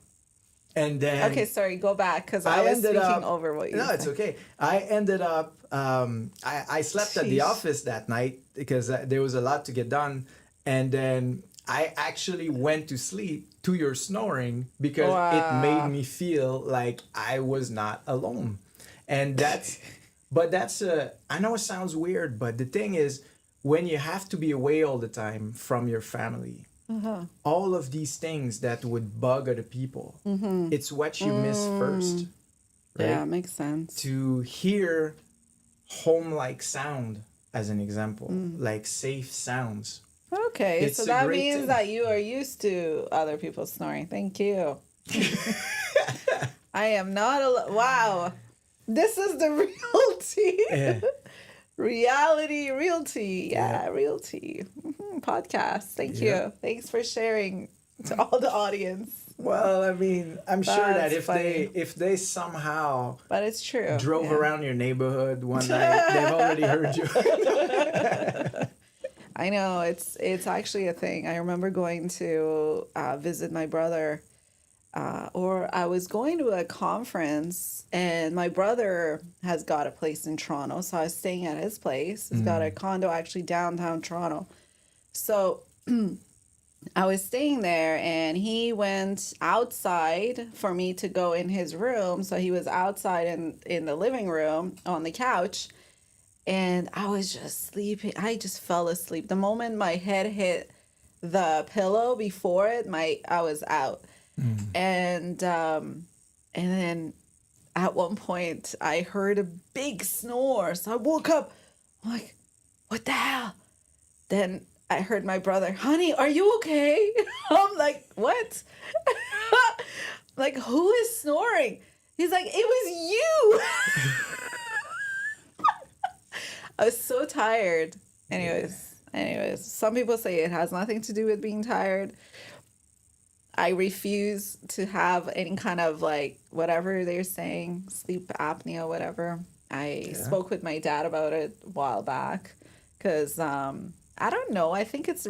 And then sorry, go back because I was speaking over what you. No, it's okay. I ended up. I slept at the office that night because there was a lot to get done, and then I actually went to sleep to your snoring because it made me feel like I was not alone. And I know it sounds weird, but the thing is, when you have to be away all the time from your family, all of these things that would bug other people, it's what you miss first. Right? Yeah, makes sense. To hear home-like sound, as an example, like safe sounds. Okay, so that means that you are used to other people snoring. Thank you. I am not wow. This is the Realty. Yeah. Realty. Yeah, Realty. Podcast. Thank you. Thanks for sharing to all the audience. Well, I mean, I'm sure that if they somehow but it's true drove around your neighborhood one night, they've already heard you. I know it's actually a thing. I remember going to visit my brother, or I was going to a conference, and my brother has got a place in Toronto, so I was staying at his place. He's got a condo actually downtown Toronto. So I was staying there, and he went outside for me to go in his room. So he was outside in the living room on the couch. And I was just sleeping. I just fell asleep. The moment my head hit the pillow before it, I was out. And then at one point I heard a big snore. So I woke up. I'm like, what the hell? Then I heard my brother, honey, are you okay? I'm like, what? Like, who is snoring? He's like, it was you. I was so tired. Anyways, some people say it has nothing to do with being tired. I refuse to have any kind of like whatever they're saying, sleep apnea, whatever. I Yeah. spoke with my dad about it a while back because I don't know. I think it's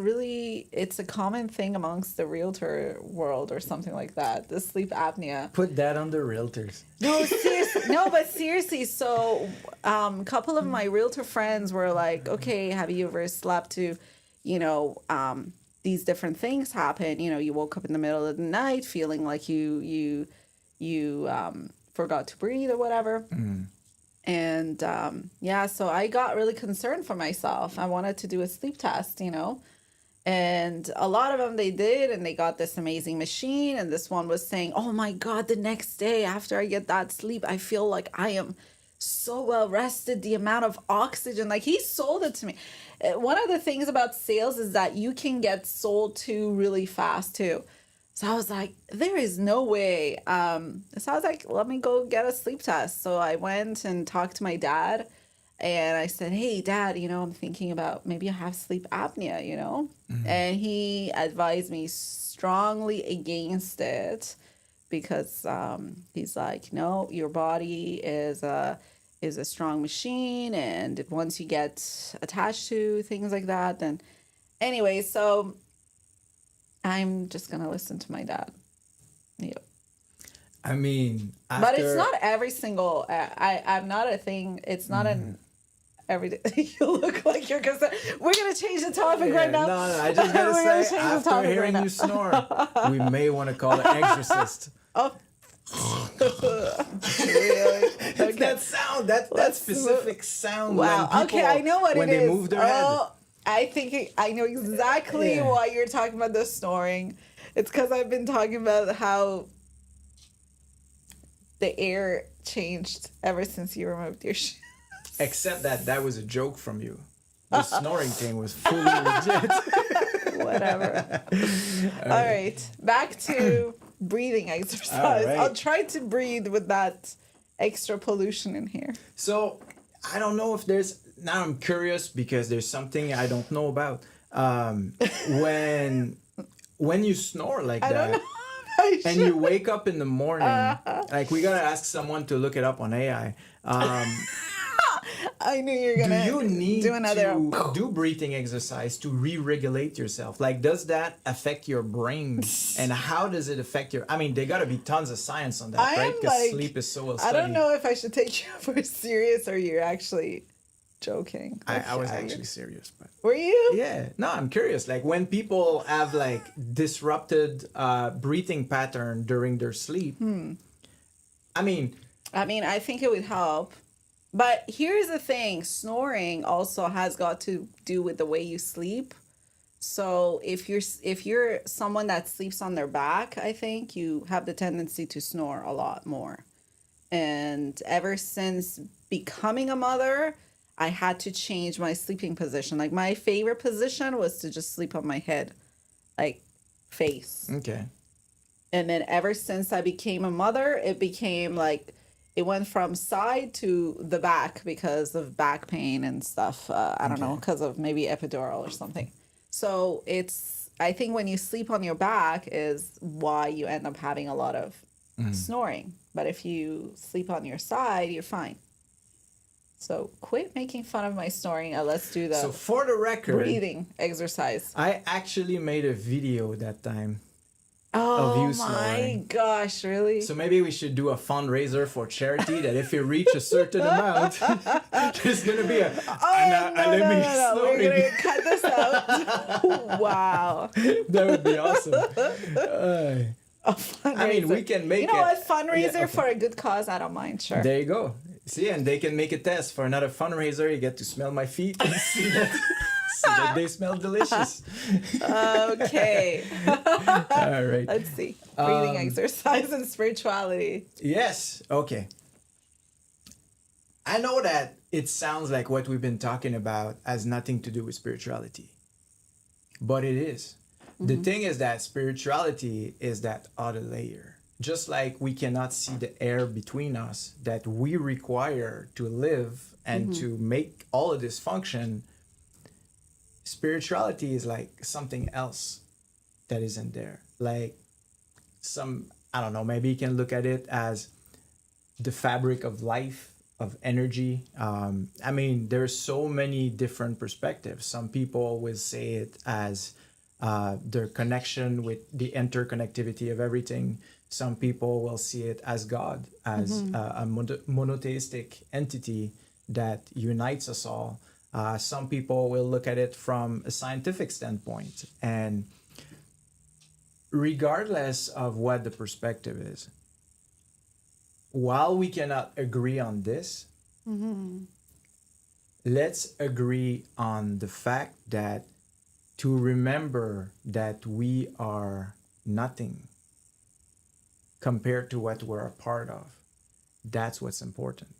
a common thing amongst the realtor world or something like that. The sleep apnea. Put that on the realtors. No, seriously. No, but seriously. So, a couple of my realtor friends were like, "Okay, have you ever slept to, you know, these different things happen? You know, you woke up in the middle of the night feeling like you forgot to breathe or whatever." And yeah, so I got really concerned for myself. I wanted to do a sleep test, and a lot of them they did, and they got this amazing machine. And this one was saying, "Oh my God, the next day after I get that sleep, I feel like I am so well rested. The amount of oxygen," like he sold it to me. One of the things about sales is that you can get sold to really fast too. So I was like, there is no way. So I was like, let me go get a sleep test. So I went and talked to my dad, and I said, hey, Dad, I'm thinking about maybe I have sleep apnea. And he advised me strongly against it because he's like, no, your body is a strong machine, and once you get attached to things like that, then anyway, so I'm just gonna listen to my dad. Yeah. I mean, But it's not every single. I'm not a thing. It's not an every day. You look like you're gonna. We're gonna change the topic right now. No, I just gotta We're say, gonna change the after topic hearing right you snore, we may want to call an exorcist. Oh. Really? Okay. That sound, that specific sound. Wow. When people, Okay, I know what when it is. they move their head. I think I know exactly Yeah. why you're talking about the snoring. It's because I've been talking about how the air changed ever since you removed your shoes. Except that was a joke from you. The snoring thing was fully legit. Whatever. All right. Back to breathing exercise. All right. I'll try to breathe with that extra pollution in here. So I don't know if there's. Now I'm curious because there's something I don't know about. When you snore like I don't that. know. I And should- you wake up in the morning, like we gotta ask someone to look it up on AI. I knew you were Do gonna you need do another. to do breathing exercise to re-regulate yourself? Like, does that affect your brain? And how does it affect your? I mean, there gotta be tons of science on that, I right? am Because like, sleep is so well I studied. don't know if I should take you for serious or you're actually joking. I was Okay. actually serious, but Were you? yeah, no, I'm curious. Like when people have like disrupted breathing pattern during their sleep. I mean, I think it would help. But here's the thing, snoring also has got to do with the way you sleep. So if you're someone that sleeps on their back, I think you have the tendency to snore a lot more. And ever since becoming a mother, I had to change my sleeping position. Like my favorite position was to just sleep on my head, like face. okay. And then ever since I became a mother, it became like it went from side to the back because of back pain and stuff. I don't know, because of maybe epidural or something. So I think when you sleep on your back is why you end up having a lot of snoring. But if you sleep on your side, you're fine. So quit making fun of my snoring and let's do the So for the record, breathing exercise. I actually made a video that time. Oh you my snoring. gosh, really? So maybe we should do a fundraiser for charity that if you reach a certain amount, there's gonna be a no. We're gonna cut this out. Wow. That would be awesome. A fundraiser. I mean, we can make You know it. what? Fundraiser Yeah, okay. for a good cause. I don't mind. Sure. There you go. See, and they can make a test for another fundraiser. You get to smell my feet and see that they smell delicious. Okay. All right. Let's see. Breathing exercise and spirituality. Yes. Okay. I know that it sounds like what we've been talking about has nothing to do with spirituality, but it is. The thing is that spirituality is that other layer. Just like we cannot see the air between us that we require to live and to make all of this function, spirituality is like something else that isn't there. Like I don't know, maybe you can look at it as the fabric of life of energy. I mean, there's so many different perspectives. Some people will say it as their connection with the interconnectivity of everything. Some people will see it as God, as a monotheistic entity that unites us all. Some people will look at it from a scientific standpoint. And regardless of what the perspective is, while we cannot agree on this, let's agree on the fact that to remember that we are nothing compared to what we're a part of. That's what's important.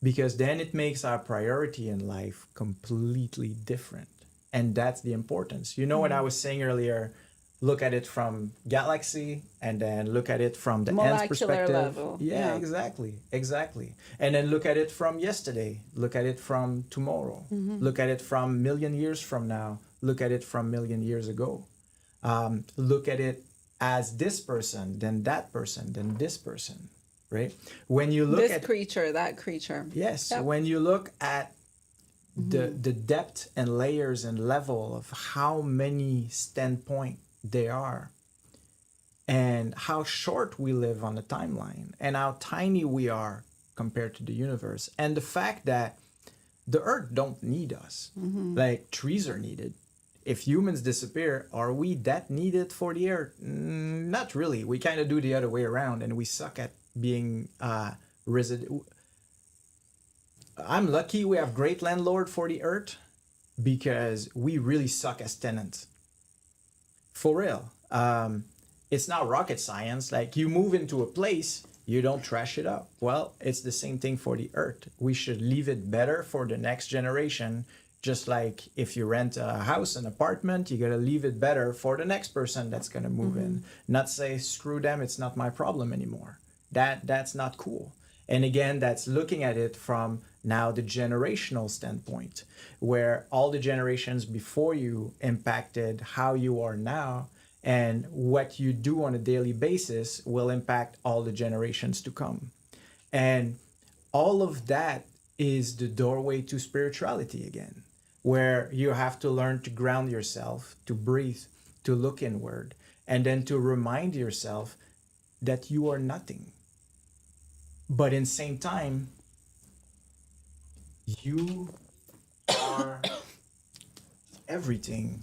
Because then it makes our priority in life completely different. And that's the importance. You know what I was saying earlier? Look at it from galaxy and then look at it from the ants Molecular perspective. level. Yeah, exactly. And then look at it from yesterday. Look at it from tomorrow. Look at it from million years from now. Look at it from million years ago. Look at it as this person, then that person, then this person, right? When you look This at creature, that creature. yes, Yep. when you look at the depth and layers and level of how many standpoint there are and how short we live on the timeline and how tiny we are compared to the universe and the fact that the earth don't need us. Like trees are needed. If humans disappear, are we that needed for the earth? Not really. We kind of do the other way around and we suck at being resident. I'm lucky we have great landlord for the earth because we really suck as tenants. For real. It's not rocket science. Like you move into a place, you don't trash it up. Well, it's the same thing for the earth. We should leave it better for the next generation. Just like if you rent a house, an apartment, you gotta leave it better for the next person that's gonna move in. Not say screw them, it's not my problem anymore. That's not cool. And again, that's looking at it from now the generational standpoint, where all the generations before you impacted how you are now, and what you do on a daily basis will impact all the generations to come. And all of that is the doorway to spirituality again, where you have to learn to ground yourself, to breathe, to look inward, and then to remind yourself that you are nothing. But in the same time, you are everything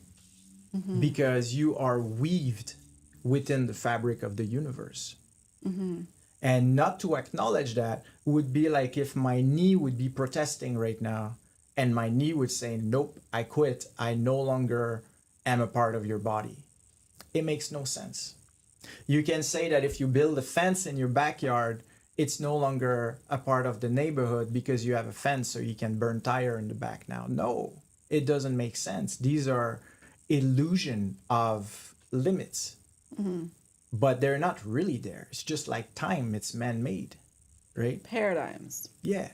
because you are weaved within the fabric of the universe. And not to acknowledge that would be like if my knee would be protesting right now and my knee would say, nope, I quit. I no longer am a part of your body. It makes no sense. You can say that if you build a fence in your backyard, it's no longer a part of the neighborhood because you have a fence so you can burn tire in the back now. No, it doesn't make sense. These are illusion of limits, but they're not really there. It's just like time, it's man-made, right? Paradigms. Yeah.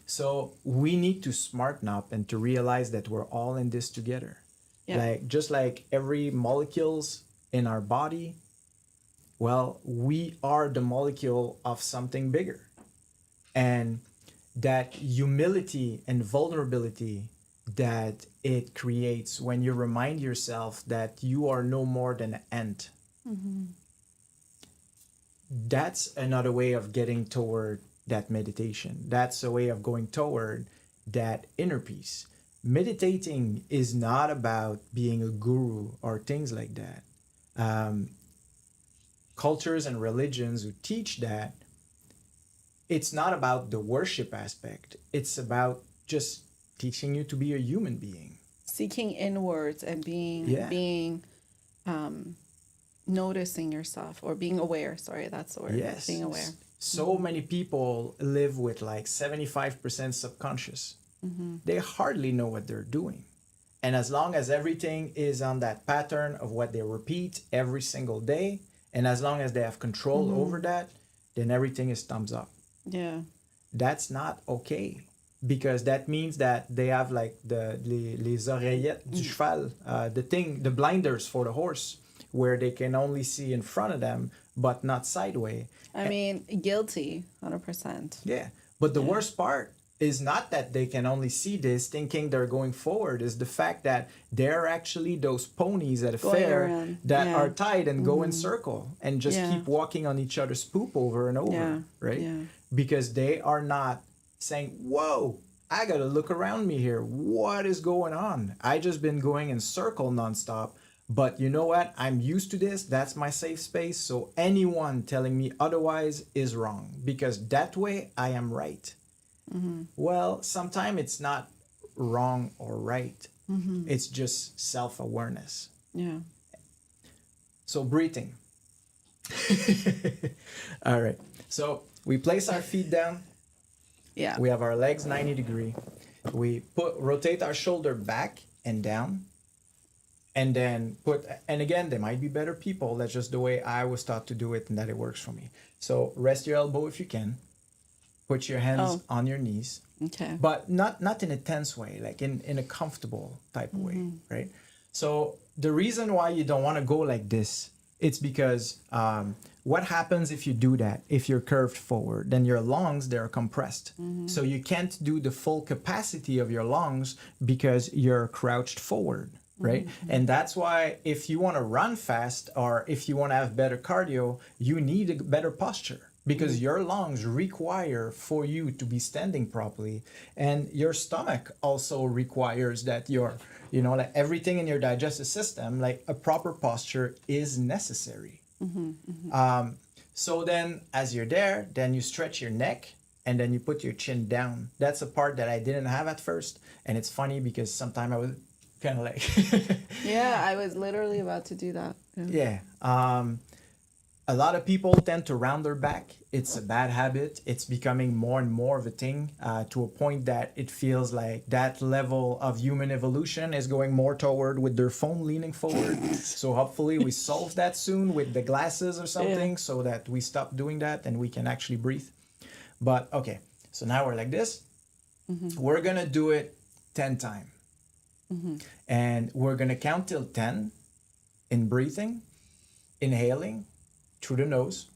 So we need to smarten up and to realize that we're all in this together. Yeah. Like just like every molecules in our body, well, we are the molecule of something bigger. And that humility and vulnerability that it creates when you remind yourself that you are no more than an ant. That's another way of getting toward that meditation. That's a way of going toward that inner peace. Meditating is not about being a guru or things like that. Cultures and religions who teach that, it's not about the worship aspect. It's about just teaching you to be a human being. Seeking inwards and being noticing yourself or being aware. Sorry, that's the word. Yes. Being aware. So many people live with like 75% subconscious. They hardly know what they're doing. And as long as everything is on that pattern of what they repeat every single day, and as long as they have control over that, then everything is thumbs up. Yeah. That's not okay. Because that means that they have like les oreillettes du cheval, the blinders for the horse, where they can only see in front of them, but not sideways. I mean, guilty, 100%. Yeah. But the worst part is not that they can only see this thinking they're going forward, is the fact that they're actually those ponies at a Going fair around. that Yeah. are tied and go in circle and just Yeah. keep walking on each other's poop over and over, Yeah. right? Yeah. Because they are not saying, whoa, I gotta look around me here. What is going on? I just been going in circle nonstop. But you know what? I'm used to this. That's my safe space. So anyone telling me otherwise is wrong because that way I am right. Well, sometimes it's not wrong or right. It's just self-awareness. Yeah. So breathing. All right. So we place our feet down. Yeah. We have our legs 90 degree. We rotate our shoulder back and down. And then and again, there might be better people. That's just the way I was taught to do it and that it works for me. So rest your elbow if you can. Put your hands on your knees. Okay. But not in a tense way, like in a comfortable type of way, right? So the reason why you don't want to go like this, it's because what happens if you do that? If you're curved forward, then your lungs, they're compressed. So you can't do the full capacity of your lungs because you're crouched forward, right? And that's why if you want to run fast or if you want to have better cardio, you need a better posture. Because your lungs require for you to be standing properly, and your stomach also requires that like everything in your digestive system, like a proper posture is necessary. So then as you're there, then you stretch your neck and then you put your chin down. That's a part that I didn't have at first. And it's funny because sometimes I was kind of like... Yeah, I was literally about to do that. Yeah. A lot of people tend to round their back. It's a bad habit. It's becoming more and more of a thing to a point that it feels like that level of human evolution is going more toward with their phone leaning forward. So hopefully we solve that soon with the glasses or something so that we stop doing that and we can actually breathe. But okay, so now we're like this. We're going to do it 10 times. And we're going to count till 10 in breathing, inhaling through the nose,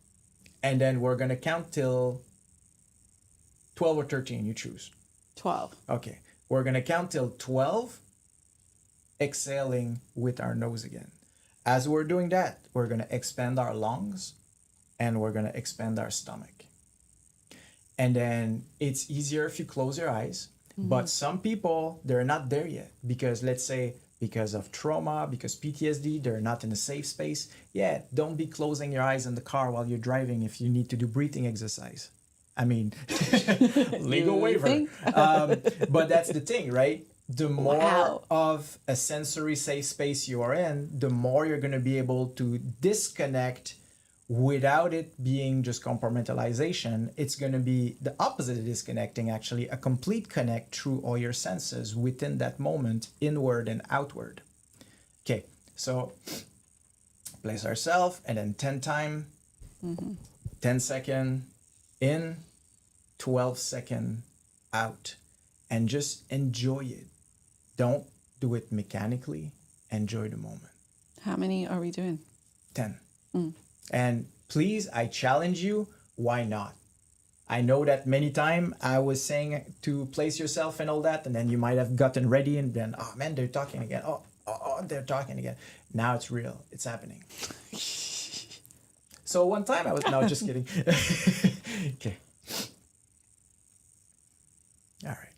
and then we're going to count till 12 or 13, you choose. 12. Okay, we're going to count till 12, exhaling with our nose again. As we're doing that, we're going to expand our lungs and we're going to expand our stomach. And then it's easier if you close your eyes, but some people, they're not there yet because let's say because of trauma, because PTSD, they're not in a safe space. Yeah, don't be closing your eyes in the car while you're driving if you need to do breathing exercise. I mean, legal waiver. But that's the thing, right? The more of a sensory safe space you are in, the more you're going to be able to disconnect without it being just compartmentalization. It's going to be the opposite of disconnecting, actually, a complete connect through all your senses within that moment, inward and outward. Okay, so place ourselves and then 10 time, 10 second in, 12 second out, and just enjoy it. Don't do it mechanically. Enjoy the moment. How many are we doing? 10. And please, I challenge you, why not? I know that many times I was saying to place yourself and all that, and then you might have gotten ready and then, oh man, they're talking again. Oh, they're talking again. Now it's real. It's happening. So one time I was, no, just kidding. Okay. All right.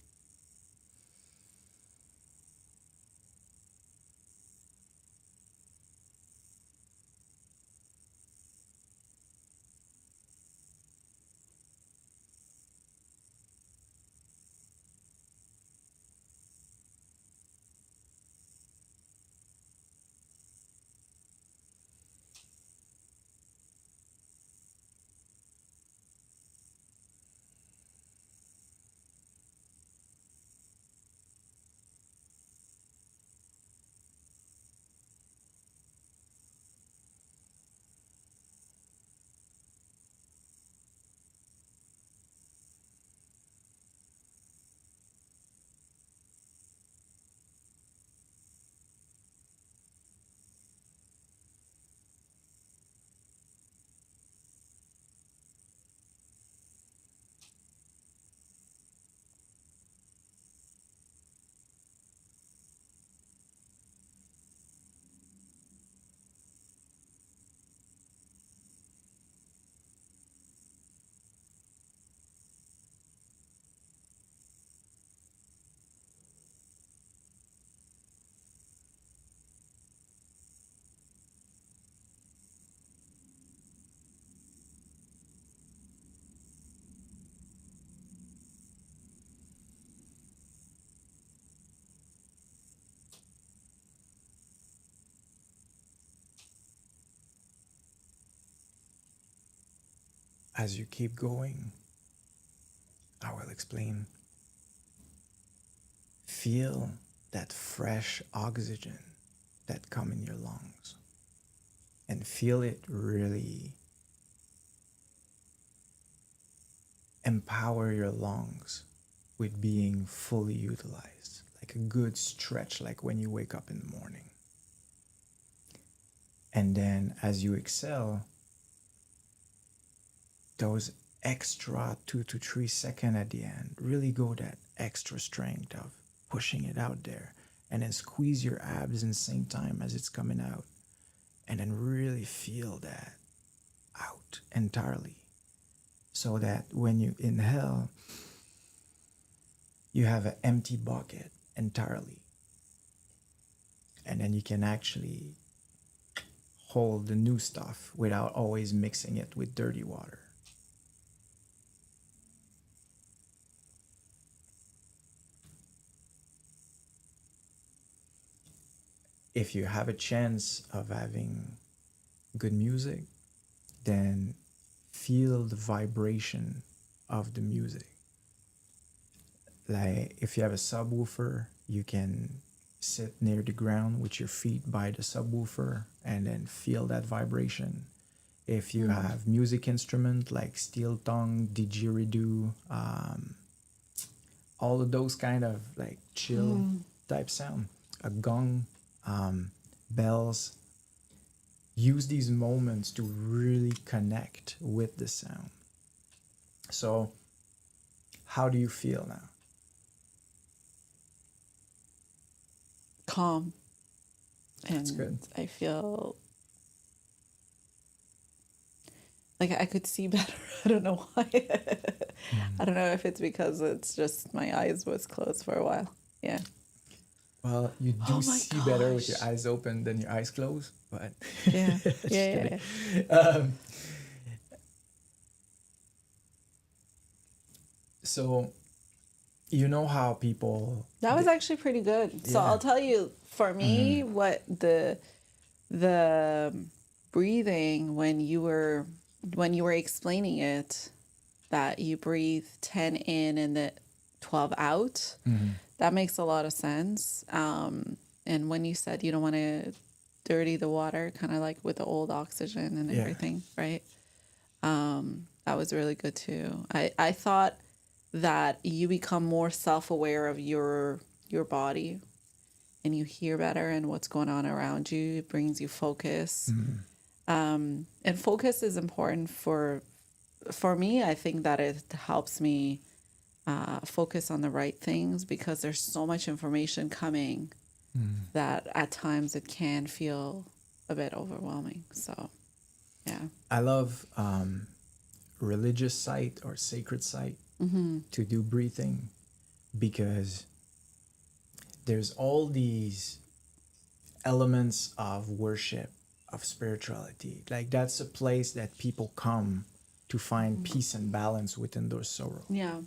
as you keep going, I will explain. Feel that fresh oxygen that come in your lungs and feel it really empower your lungs with being fully utilized, like a good stretch, like when you wake up in the morning. And then as you exhale, those extra 2 to 3 seconds at the end, really go that extra strength of pushing it out there, and then squeeze your abs in the same time as it's coming out, and then really feel that out entirely, so that when you inhale, you have an empty bucket entirely, and then you can actually hold the new stuff without always mixing it with dirty water. If you have a chance of having good music, then feel the vibration of the music. Like if you have a subwoofer, you can sit near the ground with your feet by the subwoofer and then feel that vibration. If you have music instrument like steel tongue, didgeridoo, all of those kind of like chill type sound, a gong, bells, use these moments to really connect with the sound. So, how do you feel now? Calm. That's And good. I feel like I could see better. I don't know why. I don't know if it's because it's just my eyes was closed for a while. Yeah. Well, you do Oh my see better with your gosh. eyes open than your eyes closed, but Yeah. just Yeah. kidding. Yeah. Um, so, you know how people. That was actually pretty good. So Yeah. I'll tell you, for me, what the breathing when you were explaining it, that you breathe 10 in and the 12 out, that makes a lot of sense. And when you said you don't want to dirty the water, kind of like with the old oxygen and Yeah. everything, right? That was really good too. I thought that you become more self-aware of your body, and you hear better and what's going on around you. It brings you focus. And focus is important for me. I think that it helps me focus on the right things, because there's so much information coming that at times it can feel a bit overwhelming. So, yeah. I love religious site or sacred site to do breathing, because there's all these elements of worship, of spirituality. Like that's a place that people come to find peace and balance within their sorrow. Yeah.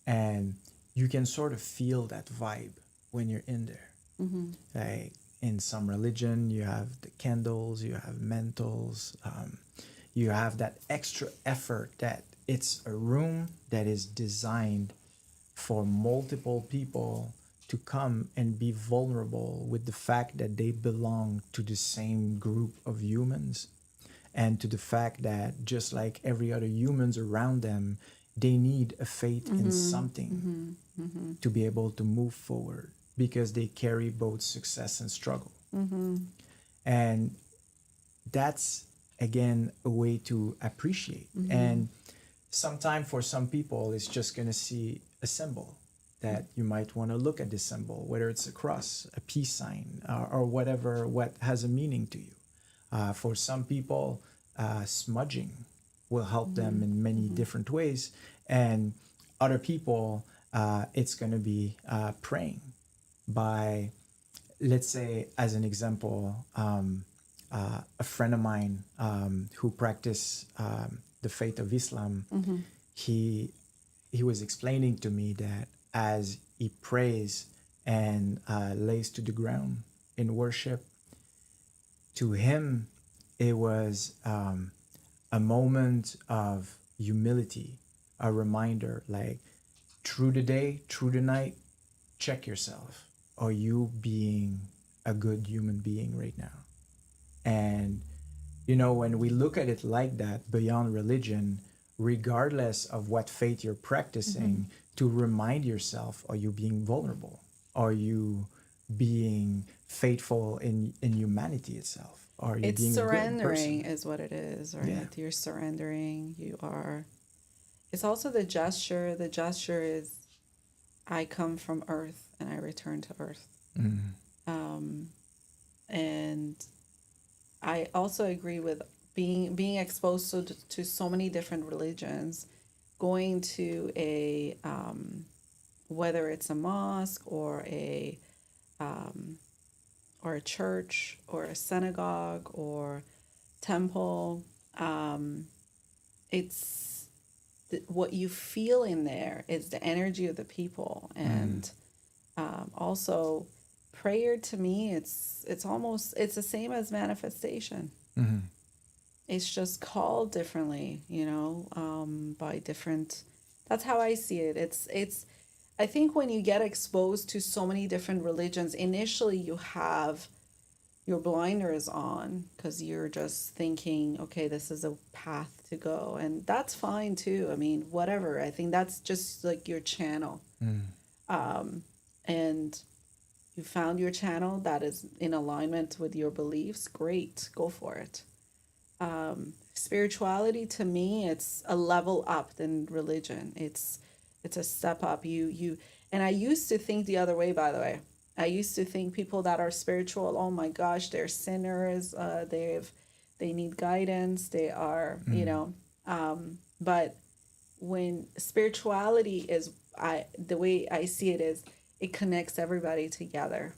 And you can sort of feel that vibe when you're in there. Like in some religion, you have the candles, you have mentals, you have that extra effort that it's a room that is designed for multiple people to come and be vulnerable with the fact that they belong to the same group of humans, and to the fact that just like every other humans around them, they need a faith in something to be able to move forward, because they carry both success and struggle. And that's again a way to appreciate. And sometime for some people it's just going to see a symbol that you might want to look at this symbol, whether it's a cross, a peace sign, or whatever, what has a meaning to you. For some people, smudging will help them in many different ways. And other people, it's going to be praying by, let's say, as an example, a friend of mine who practiced the faith of Islam, he was explaining to me that as he prays and lays to the ground in worship, to him it was a moment of humility, a reminder like through the day, through the night, check yourself. Are you being a good human being right now? And, when we look at it like that, beyond religion, regardless of what faith you're practicing, to remind yourself, are you being vulnerable? Are you being faithful in humanity itself? Are you It's being a good surrendering person? is what it is, Yeah. right? You're surrendering. You are. It's also the gesture. The gesture is, I come from earth and I return to earth. And I also agree with being exposed to so many different religions, going to a whether it's a mosque or a church or a synagogue or temple. It's what you feel in there is the energy of the people, and also prayer to me, it's the same as manifestation. It's just called differently, by different. That's how I see it. It's. I think when you get exposed to so many different religions, initially you have your blinders on because you're just thinking, okay, this is a path to go, and that's fine too. I mean, whatever. I think that's just like your channel, and you found your channel that is in alignment with your beliefs. Great, go for it. Spirituality to me, it's a level up than religion. It's a step up. And I used to think the other way, by the way. I used to think people that are spiritual, oh my gosh, they're sinners. They need guidance. They are, but when spirituality is, the way I see it is, it connects everybody together,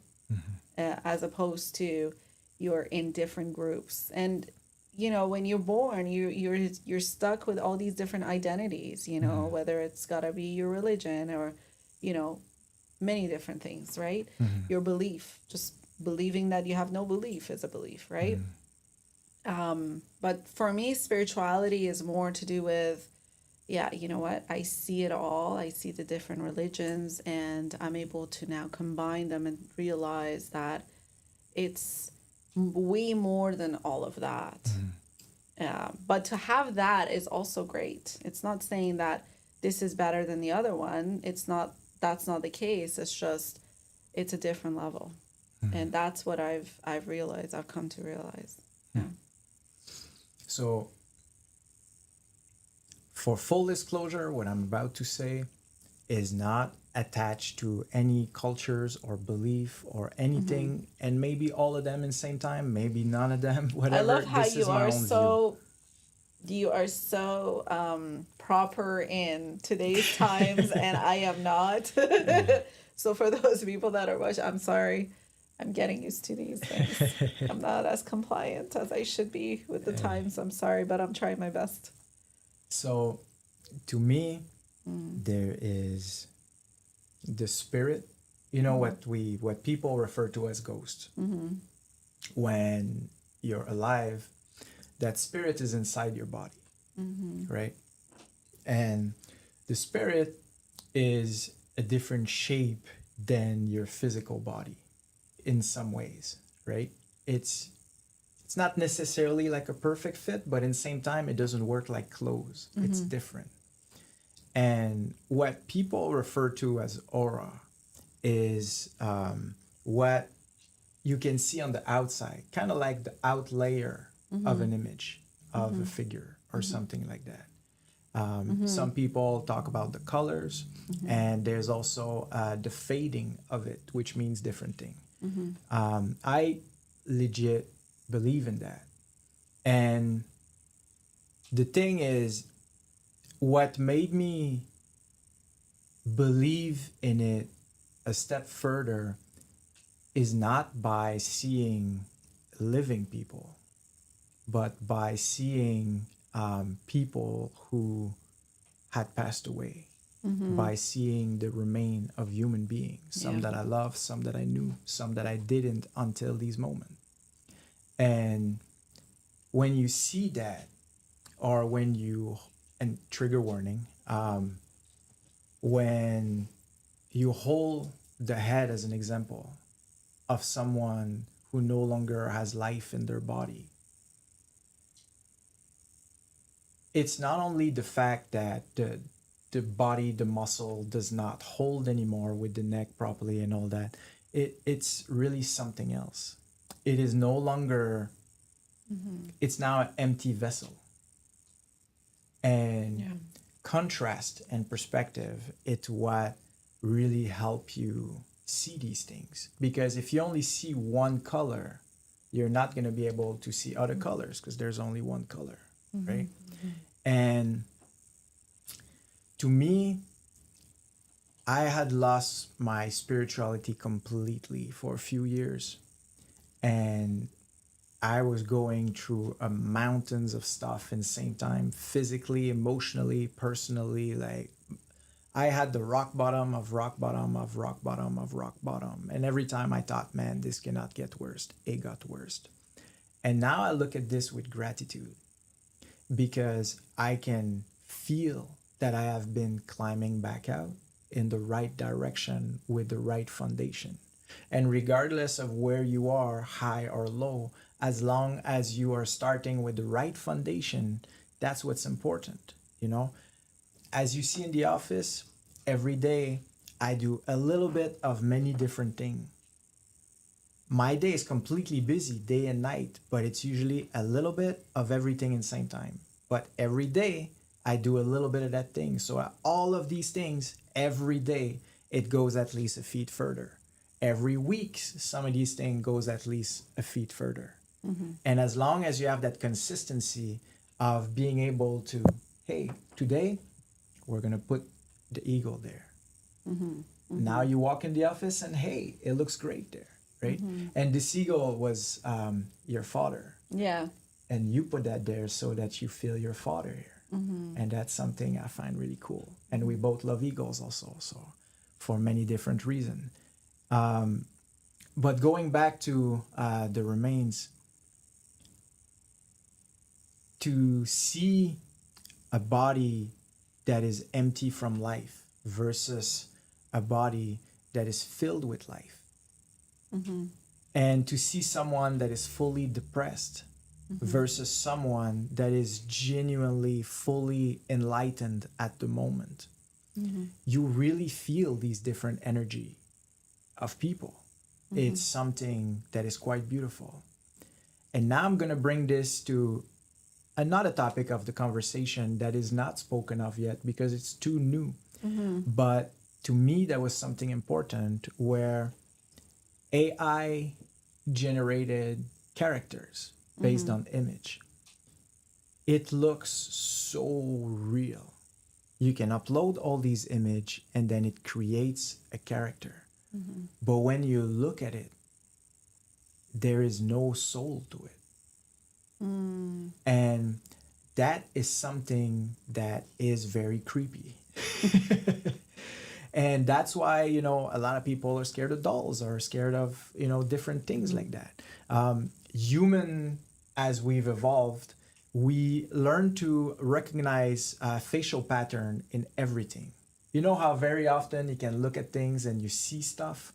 as opposed to you're in different groups. And when you're born, you're stuck with all these different identities, whether it's got to be your religion or you know many different things, right? Your belief, just believing that you have no belief is a belief, right? But for me, spirituality is more to do with, yeah, you know what? I see it all. I see the different religions, and I'm able to now combine them and realize that it's way more than all of that. But to have that is also great. It's not saying that this is better than the other one. It's not. That's not the case. It's just it's a different level, and that's what I've realized. I've come to realize. Yeah. So, for full disclosure, what I'm about to say is not attached to any cultures or belief or anything, and maybe all of them in the same time, maybe none of them, I whatever. love how This is my own view. you are so proper in today's times, and I am not. So for those people that are watching, I'm sorry. I'm getting used to these things. I'm not as compliant as I should be with the times. I'm sorry, but I'm trying my best. So, to me, there is the spirit. What people refer to as ghosts. When you're alive, that spirit is inside your body, right? And the spirit is a different shape than your physical body in some ways, right? It's not necessarily like a perfect fit, but in the same time, it doesn't work like clothes. It's different. And what people refer to as aura is what you can see on the outside, kind of like the out layer of an image of a figure or something like that. Some people talk about the colors, and there's also the fading of it, which means different thing. I legit believe in that. And the thing is, what made me believe in it a step further is not by seeing living people, but by seeing people who had passed away, by seeing the remain of human beings, some that I love, some that I knew, some that I didn't until these moments. And when you see that, or when you and trigger warning, when you hold the head as an example of someone who no longer has life in their body, it's not only the fact that the body, the muscle does not hold anymore with the neck properly and all that. It's really something else. It is no longer, it's now an empty vessel. And Yeah. contrast and perspective, it's what really help you see these things. Because if you only see one color, you're not going to be able to see other colors because there's only one color, right? And to me, I had lost my spirituality completely for a few years. And I was going through mountains of stuff in the same time, physically, emotionally, personally. Like, I had the rock bottom of rock bottom of rock bottom of rock bottom. And every time I thought, man, this cannot get worse, it got worse. And now I look at this with gratitude because I can feel that I have been climbing back out in the right direction with the right foundation. And regardless of where you are, high or low, as long as you are starting with the right foundation, that's what's important, you know? As you see in the office, every day I do a little bit of many different things. My day is completely busy day and night, but it's usually a little bit of everything in the same time. But every day I do a little bit of that thing. So all of these things, every day, it goes at least a feet further. Every week, some of these things goes at least a feet further. And as long as you have that consistency of being able to, hey, today we're gonna put the eagle there. Now you walk in the office and hey, it looks great there, right? And the seagull was your father. Yeah. And you put that there so that you feel your father here. And that's something I find really cool. And we both love eagles also, so for many different reasons. But going back to the remains, to see a body that is empty from life versus a body that is filled with life. And to see someone that is fully depressed versus someone that is genuinely fully enlightened at the moment. You really feel these different energy of people. It's something that is quite beautiful. And now I'm going to bring this to another topic of the conversation that is not spoken of yet because it's too new. But to me, that was something important where AI generated characters based on image. It looks so real. You can upload all these images and then it creates a character. But when you look at it, there is no soul to it. And that is something that is very creepy. And that's why, you know, a lot of people are scared of dolls or scared of, you know, different things like that. Human, as we've evolved, we learn to recognize facial pattern in everything. You know how very often you can look at things and you see stuff?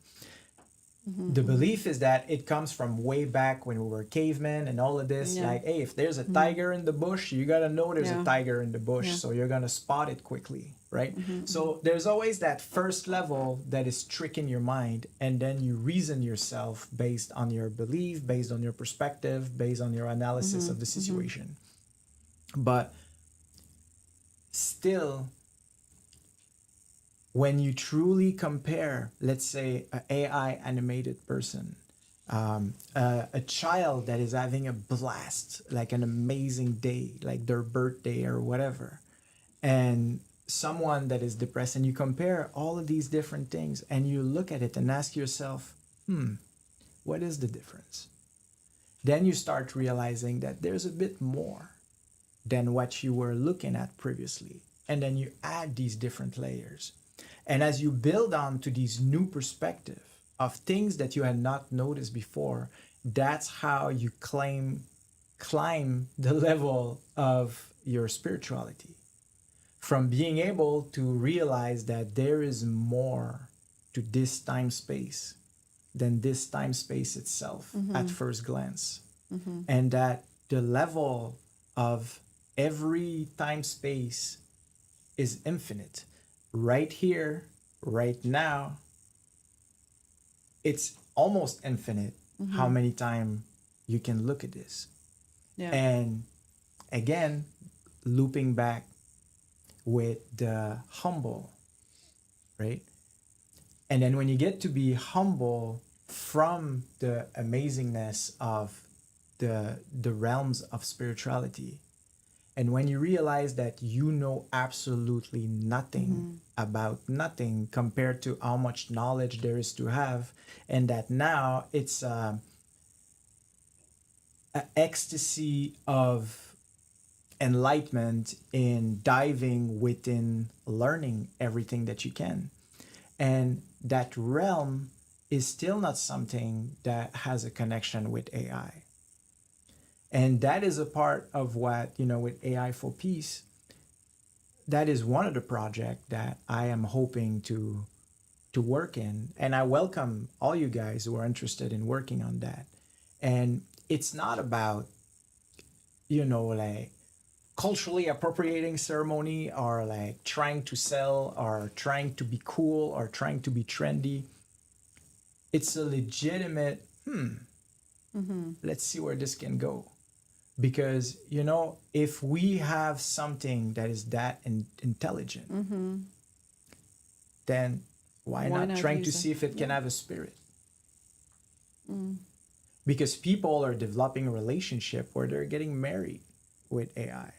The belief is that it comes from way back when we were cavemen and all of this. Yeah. Like, hey, if there's a tiger in the bush, you got to know there's Yeah. a tiger in the bush. Yeah. So you're going to spot it quickly, right? So there's always that first level that is tricking your mind. And then you reason yourself based on your belief, based on your perspective, based on your analysis of the situation. But still, when you truly compare, let's say, an AI animated person, a child that is having a blast, like an amazing day, like their birthday or whatever, and someone that is depressed, and you compare all of these different things and you look at it and ask yourself, what is the difference? Then you start realizing that there's a bit more than what you were looking at previously. And then you add these different layers. And as you build on to these new perspective of things that you had not noticed before, that's how you climb the level of your spirituality. from being able to realize that there is more to this time space than this time space itself at first glance. And that the level of every time space is infinite. Right here, right now, it's almost infinite how many times you can look at this. Yeah. And again, looping back with the humble, right? And then when you get to be humble from the amazingness of the realms of spirituality, and when you realize that you know absolutely nothing about nothing compared to how much knowledge there is to have, and that now it's an ecstasy of enlightenment in diving within learning everything that you can. And that realm is still not something that has a connection with AI. And that is a part of what, with AI for Peace, that is one of the projects that I am hoping to work in. And I welcome all you guys who are interested in working on that. And it's not about, like culturally appropriating ceremony or like trying to sell or trying to be cool or trying to be trendy. It's a legitimate, let's see where this can go. Because, if we have something that is that intelligent, then why not trying to see if it can have a spirit? Because people are developing a relationship where they're getting married with AI.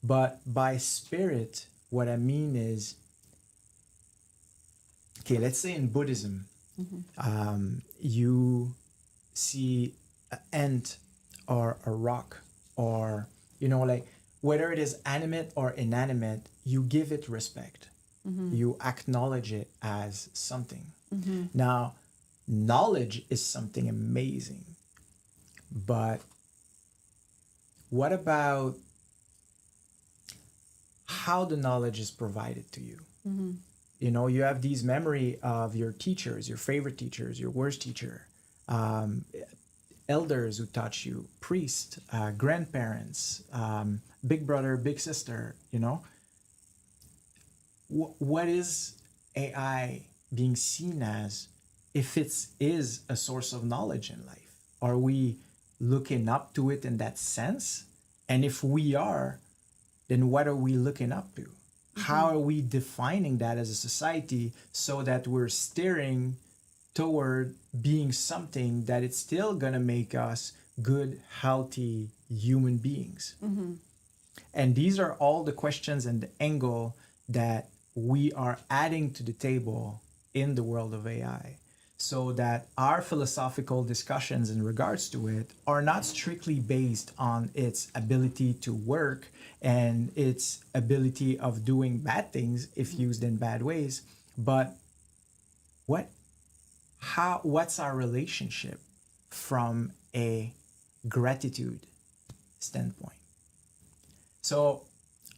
But by spirit, what I mean is, okay, let's say in Buddhism, you see an ant or a rock, or, like whether it is animate or inanimate, you give it respect. You acknowledge it as something. Now, knowledge is something amazing. But what about how the knowledge is provided to you? You have these memory of your teachers, your favorite teachers, your worst teacher, elders who taught you, priests, grandparents, big brother, big sister, what is AI being seen as if it is a source of knowledge in life? Are we looking up to it in that sense? And if we are, then what are we looking up to? How are we defining that as a society so that we're steering toward being something that it's still going to make us good, healthy human beings? And these are all the questions and the angle that we are adding to the table in the world of AI, so that our philosophical discussions in regards to it are not strictly based on its ability to work and its ability of doing bad things if used in bad ways, but what's our relationship from a gratitude standpoint? So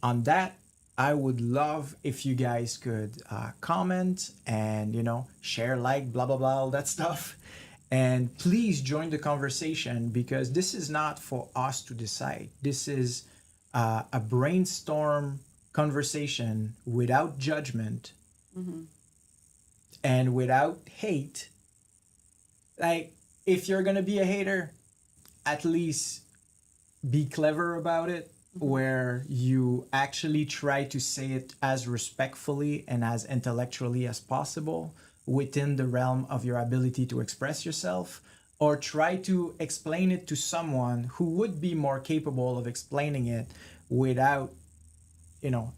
on that, I would love if you guys could comment and, share, like, blah, blah, blah, all that stuff. And please join the conversation, because this is not for us to decide. This is a brainstorm conversation without judgment and without hate. Like, if you're going to be a hater, at least be clever about it, where you actually try to say it as respectfully and as intellectually as possible within the realm of your ability to express yourself, or try to explain it to someone who would be more capable of explaining it without,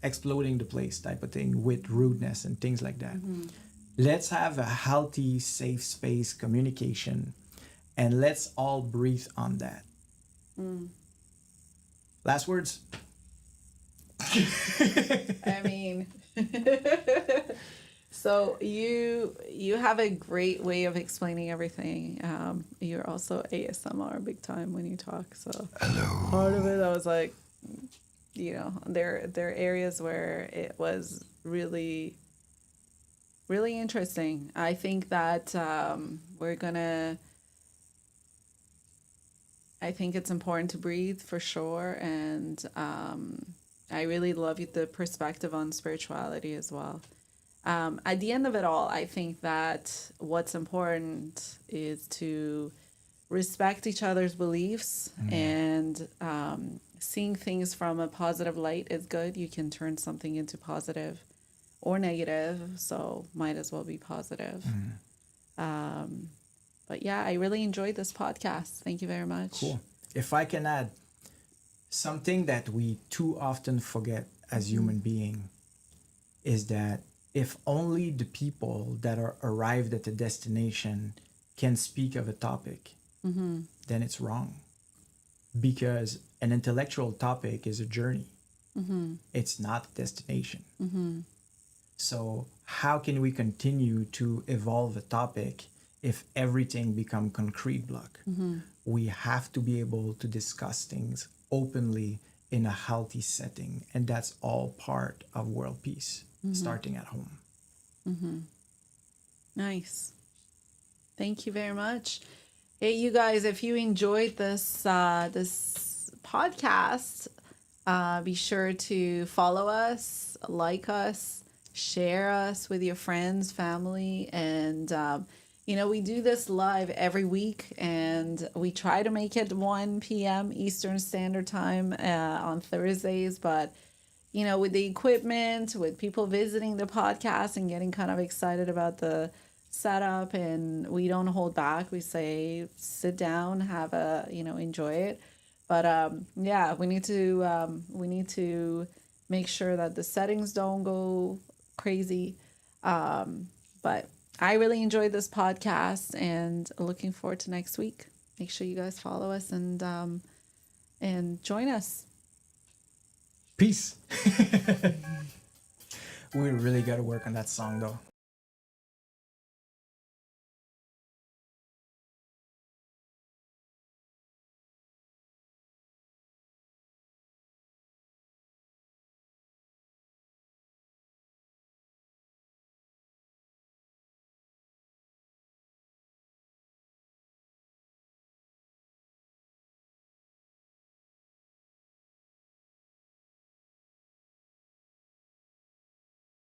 exploding the place type of thing with rudeness and things like that. Let's have a healthy, safe space communication, and let's all breathe on that. Last words? I mean, so you have a great way of explaining everything. You're also ASMR big time when you talk. So part of it, I was like, there are areas where it was really, really interesting. I think that I think it's important to breathe for sure. And I really love the perspective on spirituality as well. At the end of it all, I think that what's important is to respect each other's beliefs, and seeing things from a positive light is good. You can turn something into positive or negative, so might as well be positive. But yeah, I really enjoyed this podcast. Thank you very much. Cool. If I can add something that we too often forget as human beings is that if only the people that are arrived at the destination can speak of a topic, then it's wrong. Because an intellectual topic is a journey. It's not a destination. So how can we continue to evolve a topic if everything become concrete block? We have to be able to discuss things openly in a healthy setting, and that's all part of world peace, starting at home. Nice. Thank you very much. Hey, you guys, if you enjoyed this this podcast, be sure to follow us, like us, share us with your friends, family, and we do this live every week, and we try to make it 1 p.m. Eastern Standard Time on Thursdays, but with the equipment, with people visiting the podcast and getting kind of excited about the setup, and we don't hold back. We say, sit down, have enjoy it. But yeah, we need to make sure that the settings don't go crazy. But I really enjoyed this podcast, and looking forward to next week. Make sure you guys follow us and join us. Peace. We really got to work on that song though.